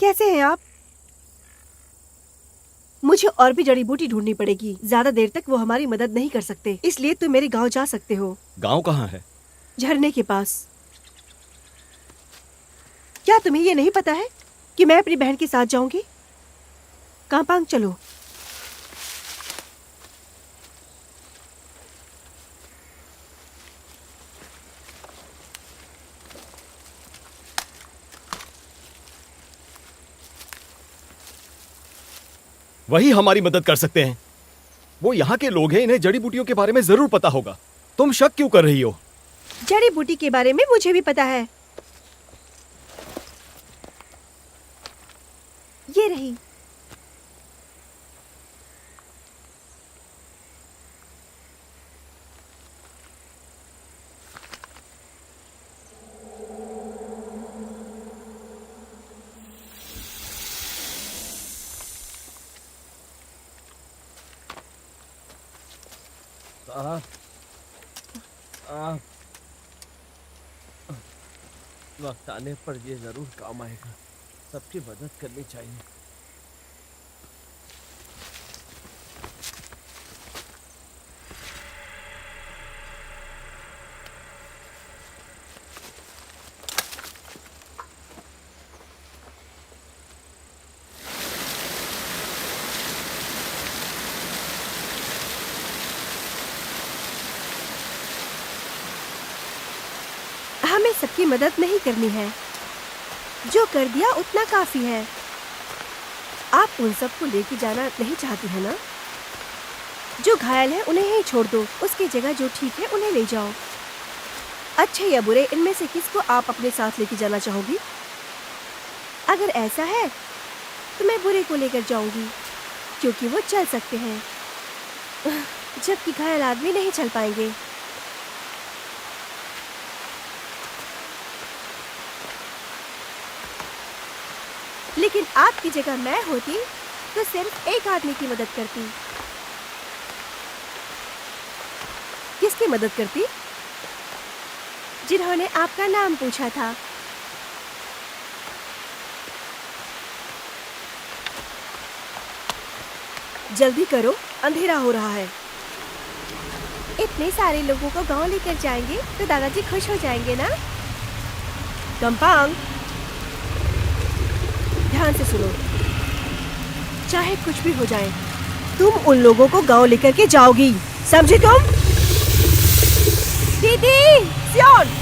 कैसे हैं आप? मुझे और भी जड़ी बूटी ढूंढनी पड़ेगी। ज्यादा देर तक वो हमारी मदद नहीं कर सकते, इसलिए तुम मेरे गांव जा सकते हो। गांव कहाँ है? झरने के पास। क्या तुम्हें ये नहीं पता है कि मैं अपनी बहन के साथ जाऊंगी? कामपांग, चलो। वही हमारी मदद कर सकते हैं। वो यहाँ के लोग हैं, इन्हें जड़ी बूटियों के बारे में जरूर पता होगा। तुम शक क्यों कर रही हो? जड़ी बूटी के बारे में मुझे भी पता है। ये रही। वक्त आने पर ये जरूर काम आएगा। सबकी मदद करनी चाहिए। सबकी मदद नहीं करनी है। जो कर दिया उतना काफी है। आप उन सबको लेके जाना नहीं चाहती है ना? जो घायल है उन्हें ही छोड़ दो, उसकी जगह जो ठीक है उन्हें ले जाओ। अच्छे या बुरे इनमें से किसको आप अपने साथ लेके जाना चाहोगी? अगर ऐसा है तो मैं बुरे को लेकर जाऊंगी, क्योंकि वो चल सकते हैं, जबकि घायल आदमी नहीं चल पाएंगे। लेकिन आपकी जगह मैं होती तो सिर्फ एक आदमी की मदद करती। किसकी मदद करती? जिन्होंने आपका नाम पूछा था। जल्दी करो, अंधेरा हो रहा है। इतने सारे लोगों को गांव लेकर जाएंगे तो दादाजी खुश हो जाएंगे ना? कंपांग, ध्यान से सुनो। चाहे कुछ भी हो जाए, तुम उन लोगों को गांव लेकर के जाओगी, समझे तुम? दीदी, सियोन!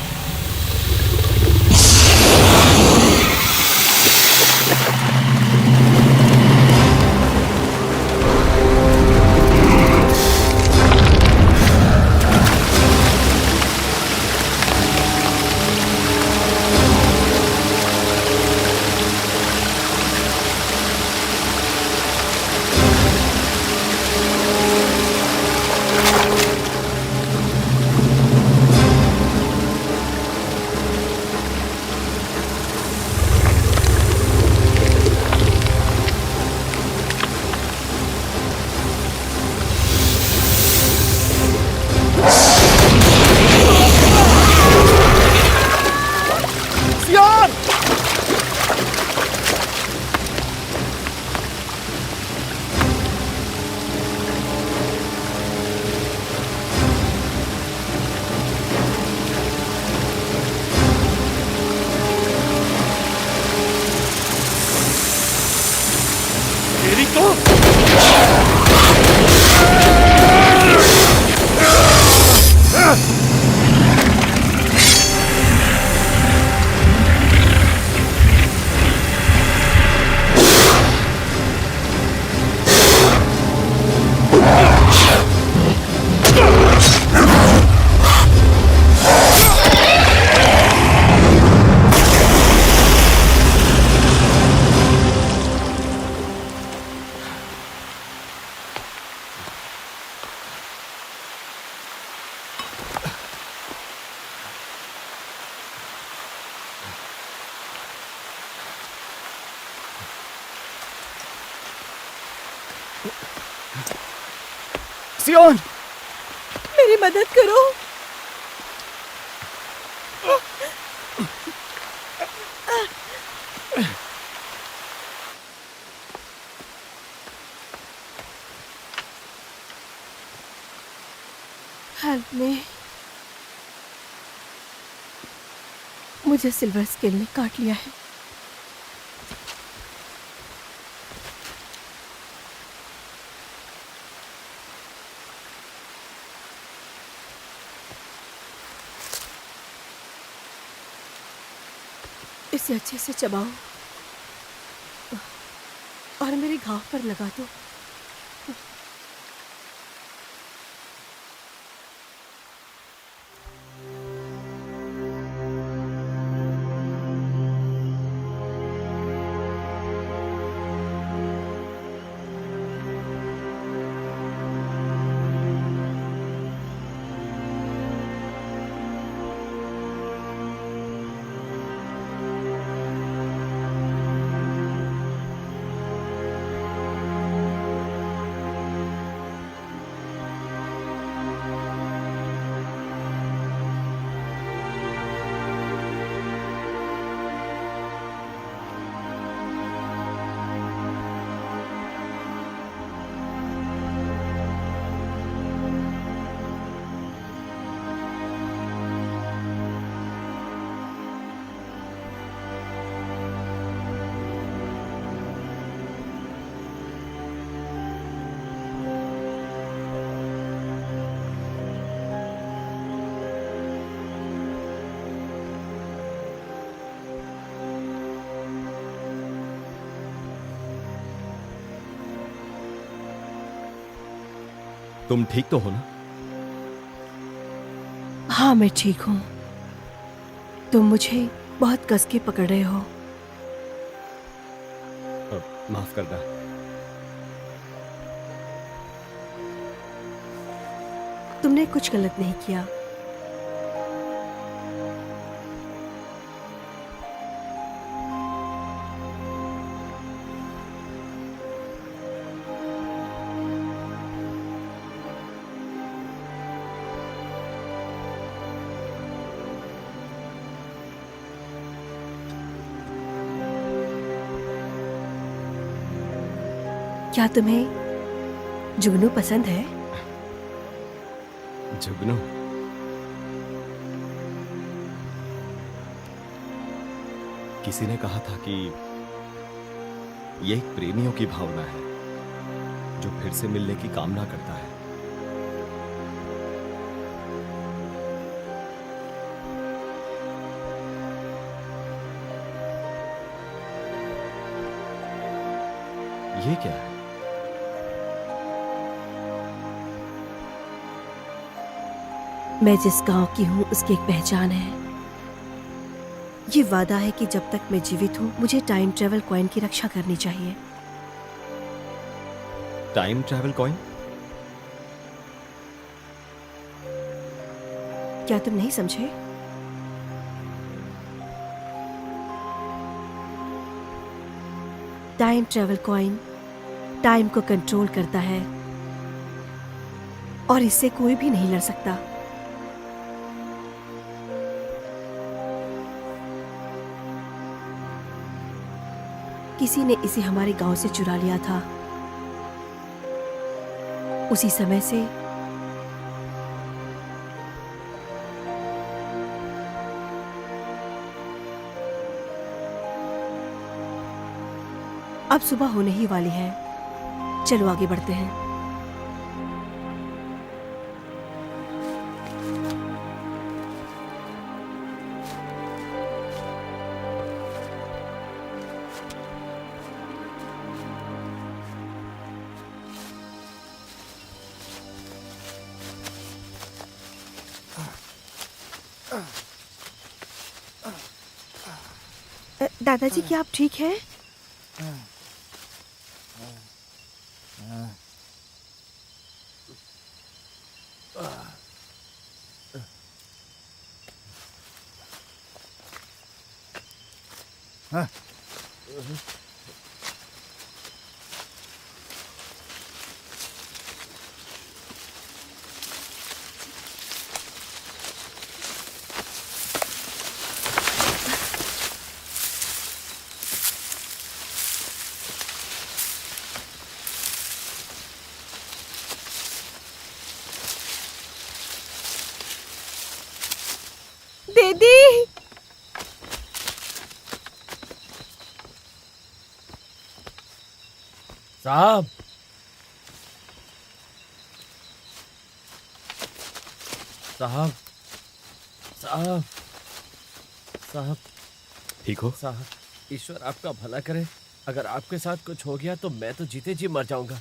सियोन, मेरी मदद करो। Help me. मुझे सिल्वर स्केल ने काट लिया है। इसे अच्छे से चबाओ और मेरे घाव पर लगा दो। तुम ठीक तो हो ना? हाँ मैं ठीक हूँ। तुम मुझे बहुत कस के पकड़ रहे हो। माफ करना। तुमने कुछ गलत नहीं किया। क्या तुम्हें जुगनू पसंद है? जुगनू? किसी ने कहा था कि ये एक प्रेमियों की भावना है जो फिर से मिलने की कामना करता है। ये क्या है? मैं जिस गांव की हूँ उसकी एक पहचान है। ये वादा है कि जब तक मैं जीवित हूँ मुझे टाइम ट्रेवल कॉइन की रक्षा करनी चाहिए। Time travel coin? क्या तुम नहीं समझे? टाइम ट्रेवल कॉइन टाइम को कंट्रोल करता है और इससे कोई भी नहीं लड़ सकता। किसी ने इसे हमारे गांव से चुरा लिया था। उसी समय से अब सुबह होने ही वाली है। चलो आगे बढ़ते हैं। दादाजी क्या आप ठीक हैं? दीदी साहब, साहब, साहब, साहब, ठीक हो? साहब, ईश्वर आपका भला करे। अगर आपके साथ कुछ हो गया तो मैं तो जीते जी मर जाऊंगा।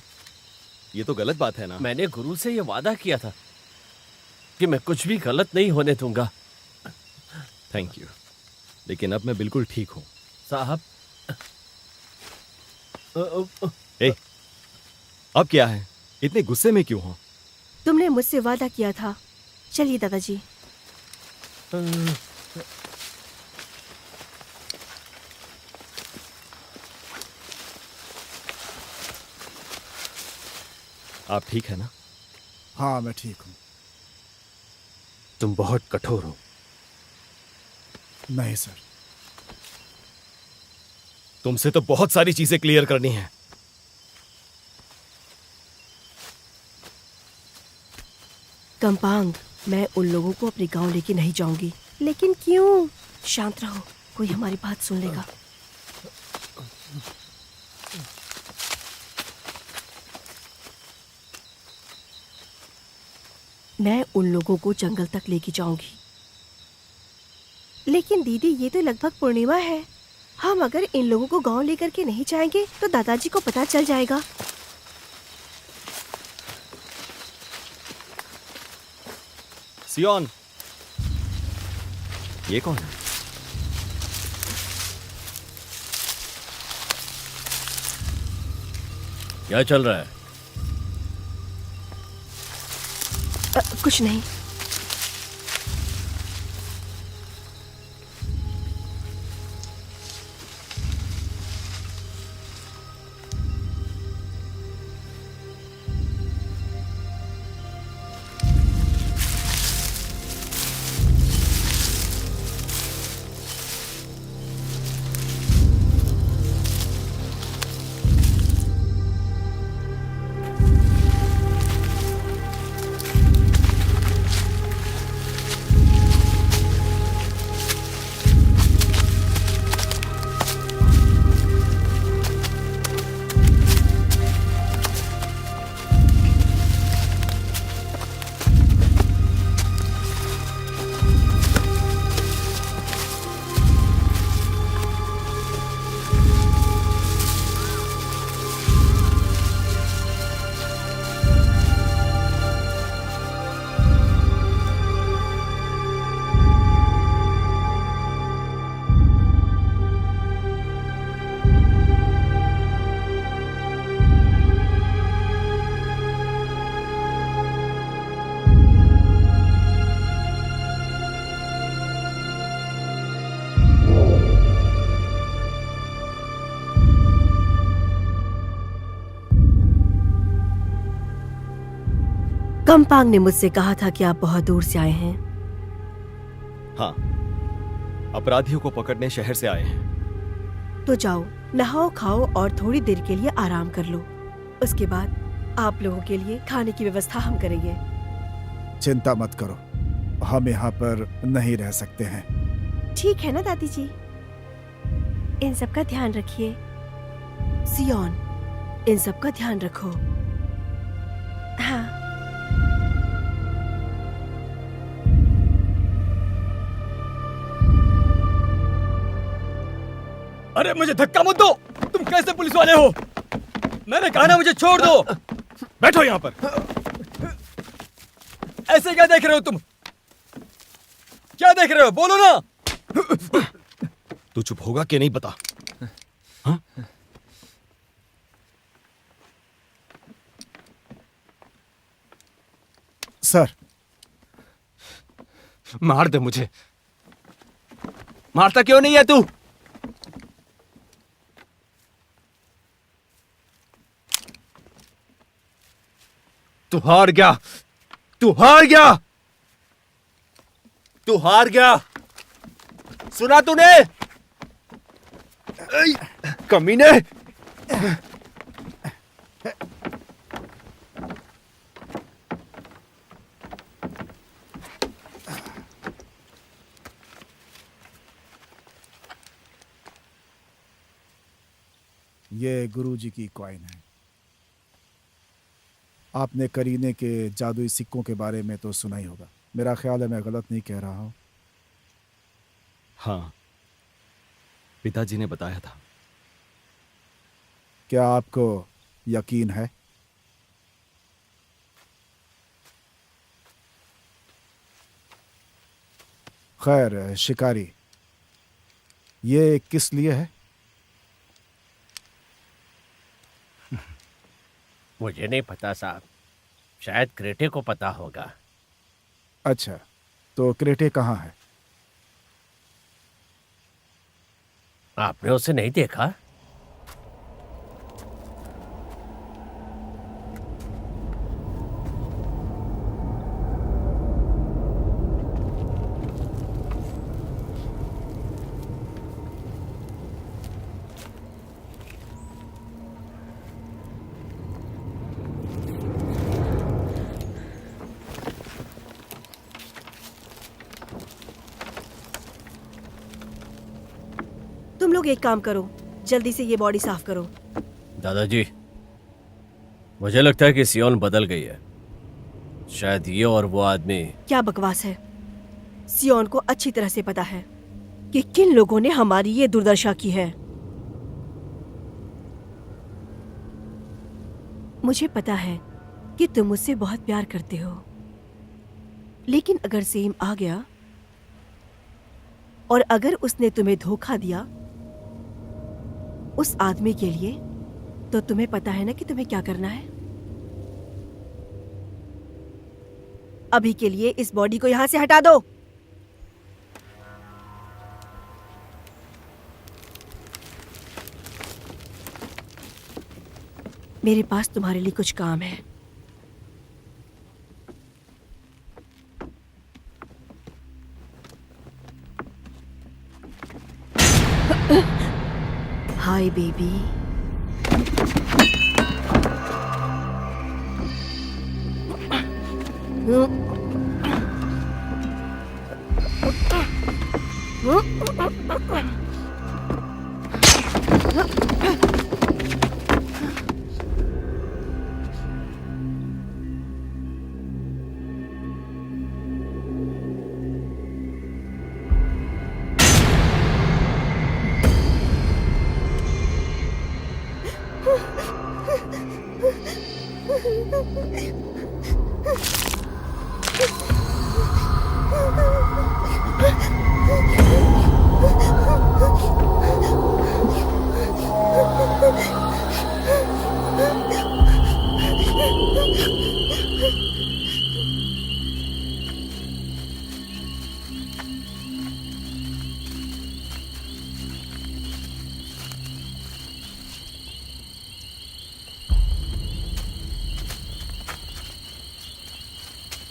ये तो गलत बात है ना। मैंने गुरु से ये वादा किया था कि मैं कुछ भी गलत नहीं होने दूंगा। थैंक यू, लेकिन अब मैं बिल्कुल ठीक हूं। साहब, ए, अब क्या है? इतने गुस्से में क्यों हो? तुमने मुझसे वादा किया था। चलिए दादाजी। आप ठीक है ना? हाँ मैं ठीक हूँ। तुम बहुत कठोर हो। नहीं सर। तुमसे तो बहुत सारी चीजें क्लियर करनी है। कंपांग, मैं उन लोगों को अपने गांव लेके नहीं जाऊंगी। लेकिन क्यों? शांत रहो, कोई हमारी बात सुन लेगा। मैं उन लोगों को जंगल तक लेके जाऊंगी। लेकिन दीदी, ये तो लगभग पूर्णिमा है। हम अगर इन लोगों को गांव लेकर के नहीं जाएंगे तो दादाजी को पता चल जाएगा। सियोन, ये कौन है? क्या चल रहा है? कुछ नहीं। कम्पांग ने मुझसे कहा था कि आप बहुत दूर से आए हैं। हाँ, अपराधियों को पकड़ने शहर से आए हैं। तो जाओ, नहाओ खाओ और थोड़ी देर के लिए आराम कर लो। उसके बाद आप लोगों के लिए खाने की व्यवस्था हम करेंगे। चिंता मत करो, हम यहाँ पर नहीं रह सकते हैं। ठीक है ना दादी जी? इन सब का ध्यान रखिए। सियोन, इन सब का ध्यान रखो। हाँ। अरे मुझे धक्का मत दो। तुम कैसे पुलिस वाले हो? मैंने कहा ना मुझे छोड़ दो। बैठो यहाँ पर। ऐसे क्या देख रहे हो तुम? क्या देख रहे हो? बोलो ना। तू चुप होगा कि नहीं बता? हाँ? सर, मार दे मुझे। मारता क्यों नहीं है तू? तू हार गया। तू हार गया। तू हार गया। सुना तूने? कमीने। ये गुरुजी की कॉइन है। आपने करीने के जादुई सिक्कों के बारे में तो सुना ही होगा। मेरा ख्याल है मैं गलत नहीं कह रहा हूँ। हाँ, पिताजी ने बताया था। क्या आपको यकीन है? खैर शिकारी, ये किस लिए है? मुझे नहीं पता साहब, शायद क्रेटे को पता होगा। अच्छा, तो क्रेटे कहाँ है? आपने उसे नहीं देखा? तुम लोग एक काम करो, जल्दी से ये बॉडी साफ करो। दादाजी, मुझे लगता है कि सियोन बदल गई है। शायद ये और वो आदमी। क्या बकवास है। सियोन को अच्छी तरह से पता है कि किन लोगों ने हमारी ये दुर्दशा की है। मुझे पता है कि तुम मुझसे बहुत प्यार करते हो, लेकिन अगर सेम आ गया और अगर उसने तुम्हें धोखा दिया उस आदमी के लिए, तो तुम्हें पता है ना कि तुम्हें क्या करना है। अभी के लिए इस बॉडी को यहां से हटा दो। मेरे पास तुम्हारे लिए कुछ काम है। Hi baby.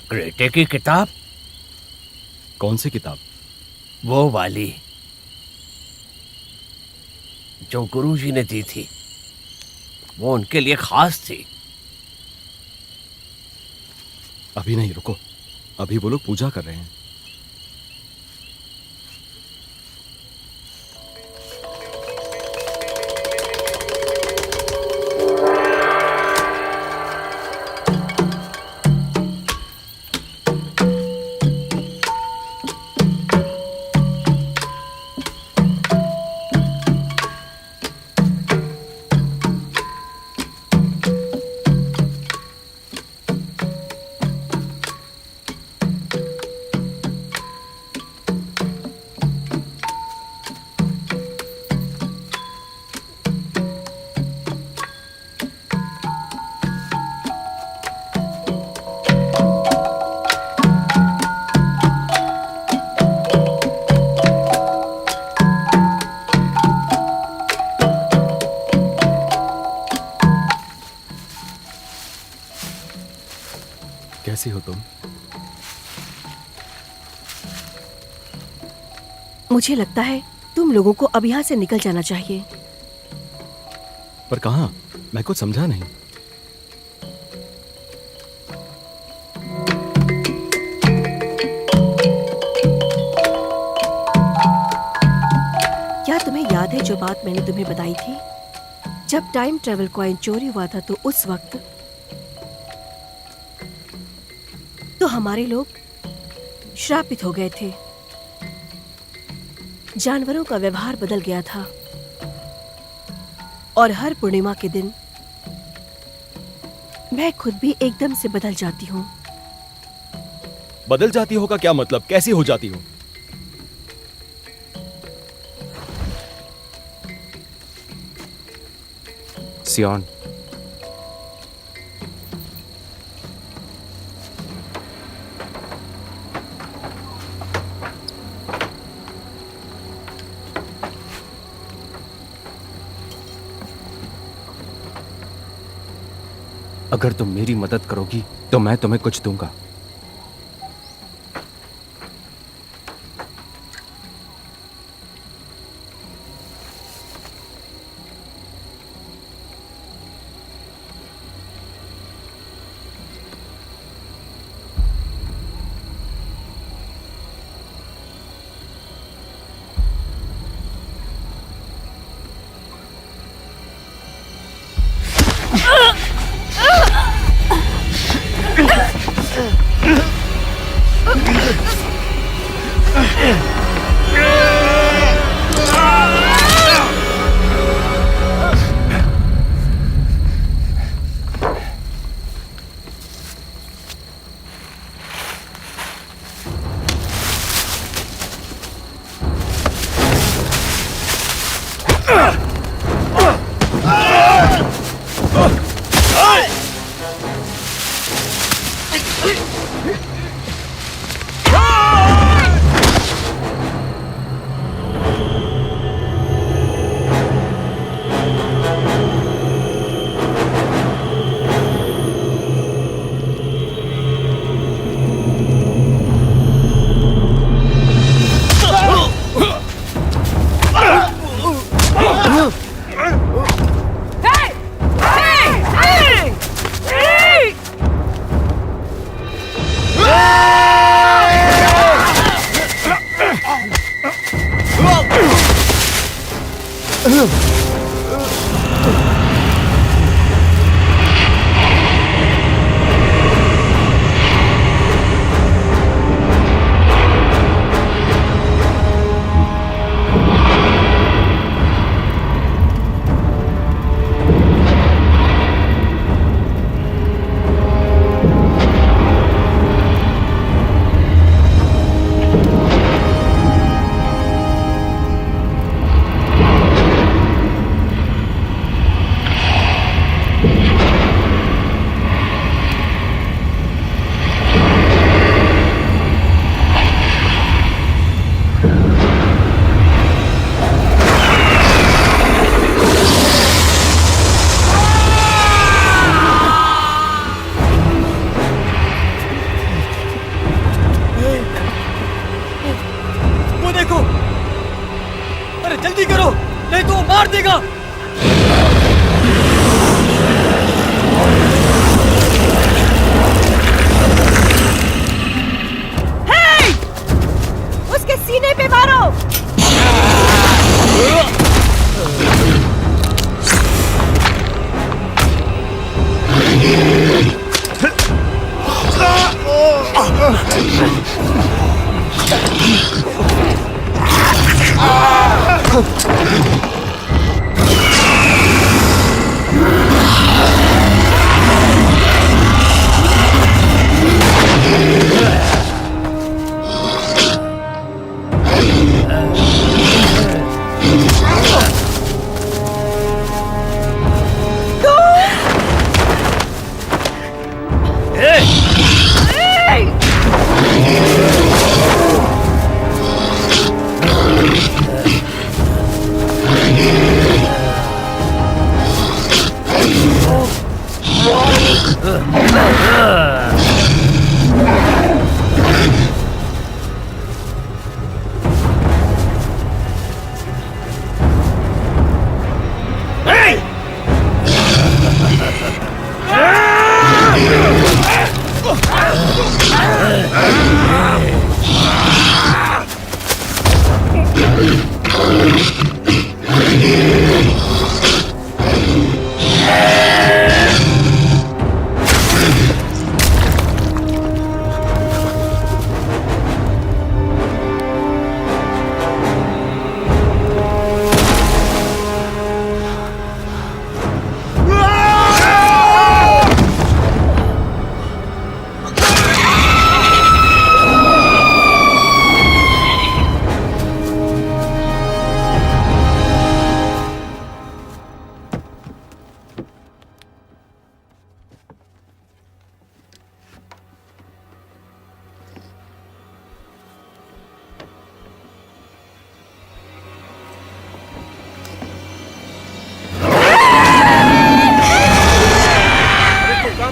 ग्रेटे की किताब? कौन सी किताब? वो वाली जो गुरुजी ने दी थी, वो उनके लिए खास थी। अभी नहीं, रुको, अभी वो लोग पूजा कर रहे हैं। कैसी हो तुम? मुझे लगता है तुम लोगों को अब यहां से निकल जाना चाहिए। पर कहाँ? मैं कुछ समझा नहीं। क्या तुम्हें याद है जो बात मैंने तुम्हें बताई थी? जब टाइम ट्रेवल कॉइन चोरी हुआ था तो उस वक्त तो हमारे लोग श्रापित हो गए थे। जानवरों का व्यवहार बदल गया था और हर पूर्णिमा के दिन मैं खुद भी एकदम से बदल जाती हूँ। बदल जाती हो का क्या मतलब? कैसी हो जाती हो? सियोन, अगर तुम मेरी मदद करोगी तो मैं तुम्हें कुछ दूंगा। वो देखो, अरे जल्दी करो, नहीं तो वो मार देगा। उसके सीने पे मारो।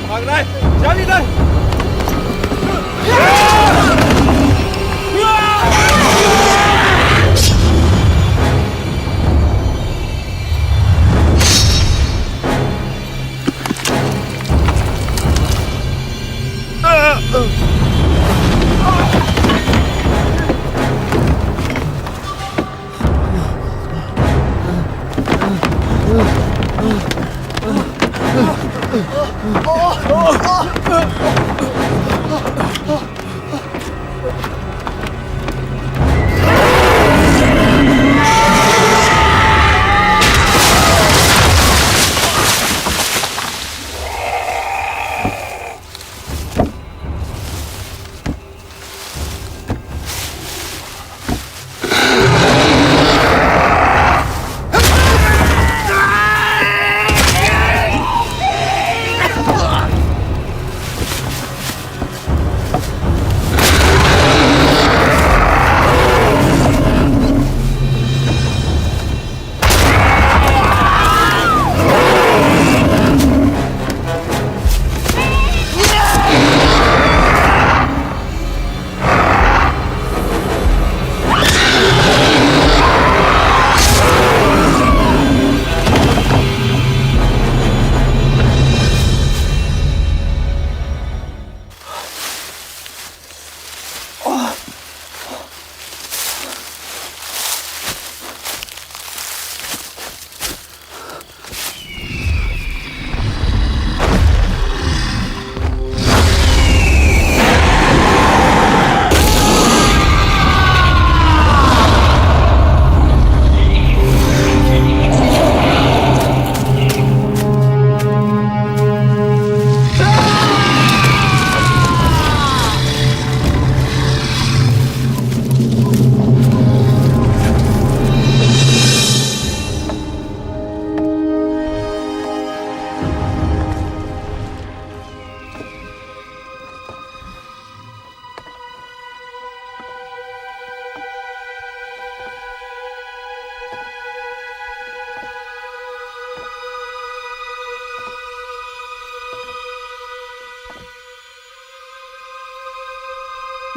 भाग रहा है, चल इधर।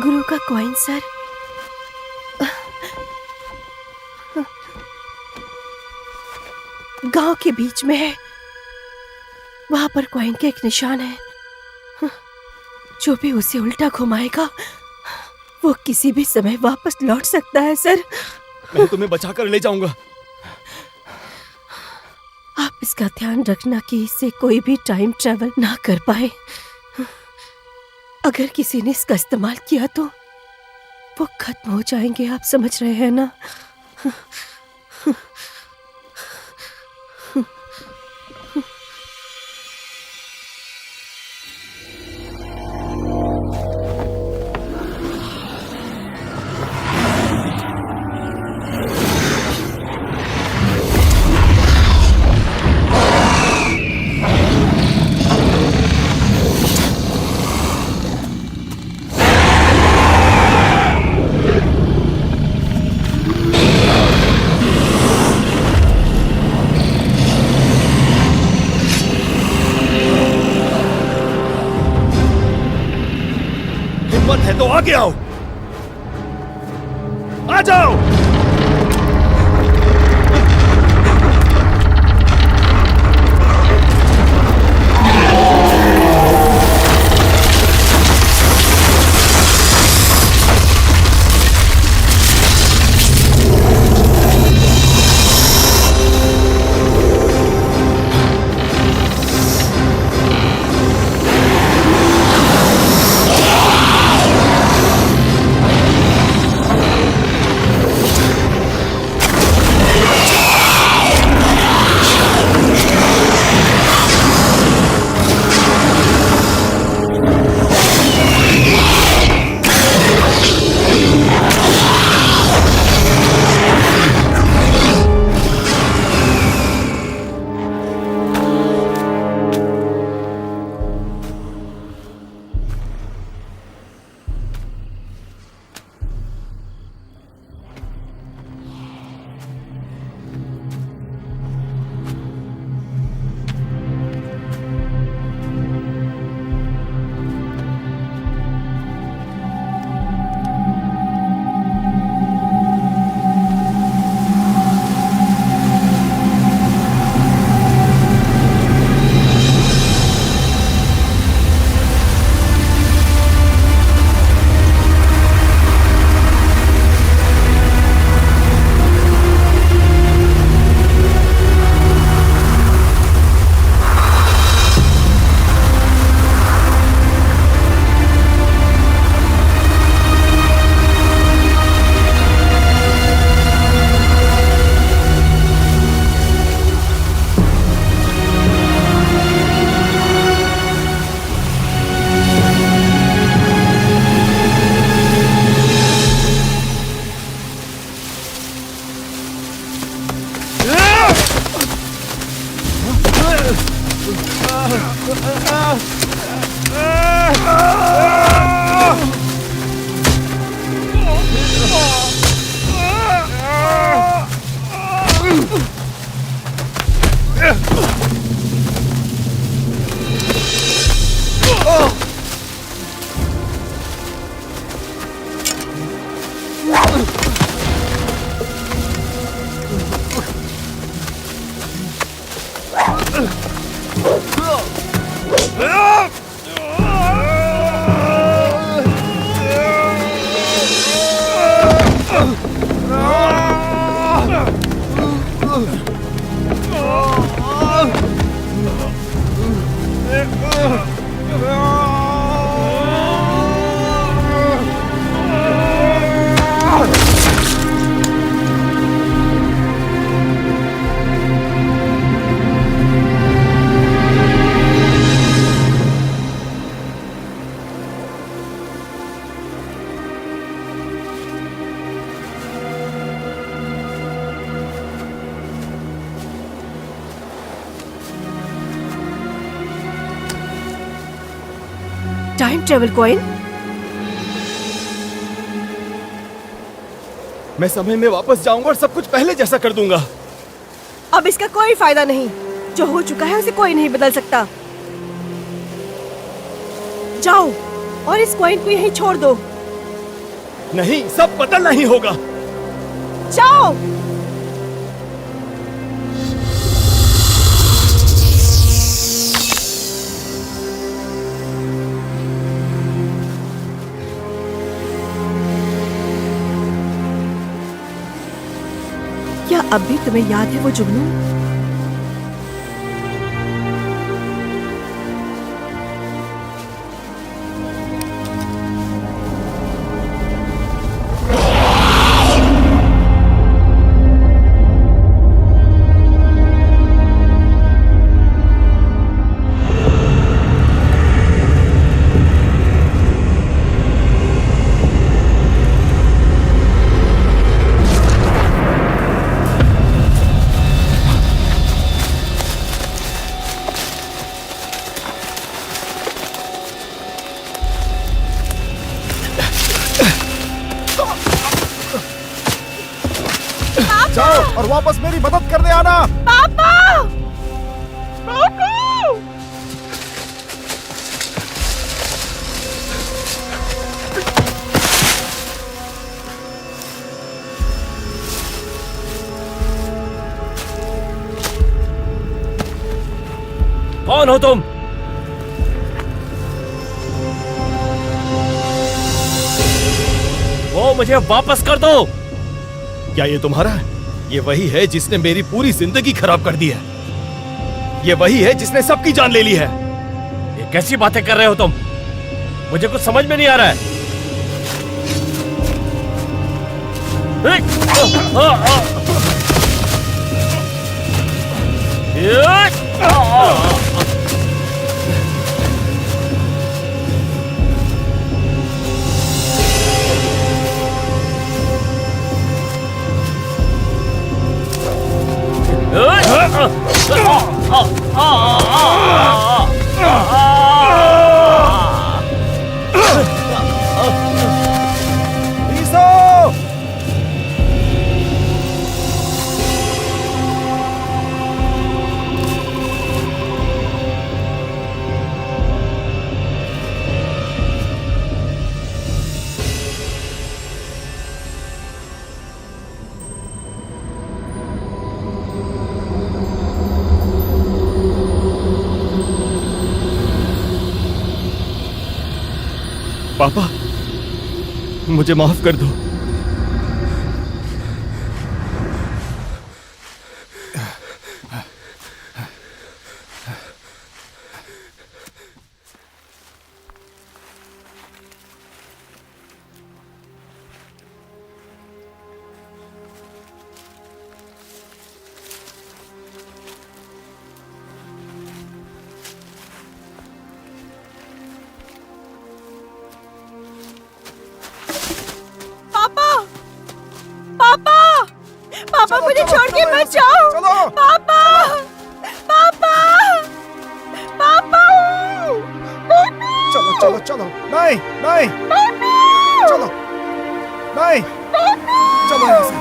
गुरु का कॉइन सर। गांव के बीच में है, वहां पर कॉइन का एक निशान है। जो भी उसे उल्टा घुमाएगा वो किसी भी समय वापस लौट सकता है सर। मैं तुम्हें बचाकर ले जाऊंगा। आप इसका ध्यान रखना कि इससे कोई भी टाइम ट्रेवल ना कर पाए। अगर किसी ने इसका इस्तेमाल किया तो वो खत्म हो जाएंगे, आप समझ रहे हैं ना? हिम्मत है तो आगे आओ, आ जाओ। Time travel coin? मैं समय में वापस जाऊंगा और सब कुछ पहले जैसा कर दूंगा। अब इसका कोई फायदा नहीं। जो हो चुका है उसे कोई नहीं बदल सकता। जाओ और इस कॉइन को यहीं छोड़ दो। नहीं, सब बदलना ही होगा। जाओ। क्या अब भी तुम्हें याद है वो जुगनू? जाओ और वापस मेरी मदद करने आना। पापा! पापा! कौन हो तुम? वो मुझे वापस कर दो। क्या ये तुम्हारा है? ये वही है जिसने मेरी पूरी जिंदगी खराब कर दी है। ये वही है जिसने सबकी जान ले ली है। ये कैसी बातें कर रहे हो तुम? मुझे कुछ समझ में नहीं आ रहा है। ईसो! पापा, मुझे माफ कर दो। पापा मुझे छोड़ के मत जाओ। चलो। पापा! पापा! पापा! चलो चलो चलो। नहीं नहीं। चलो नहीं। चलो यहाँ से।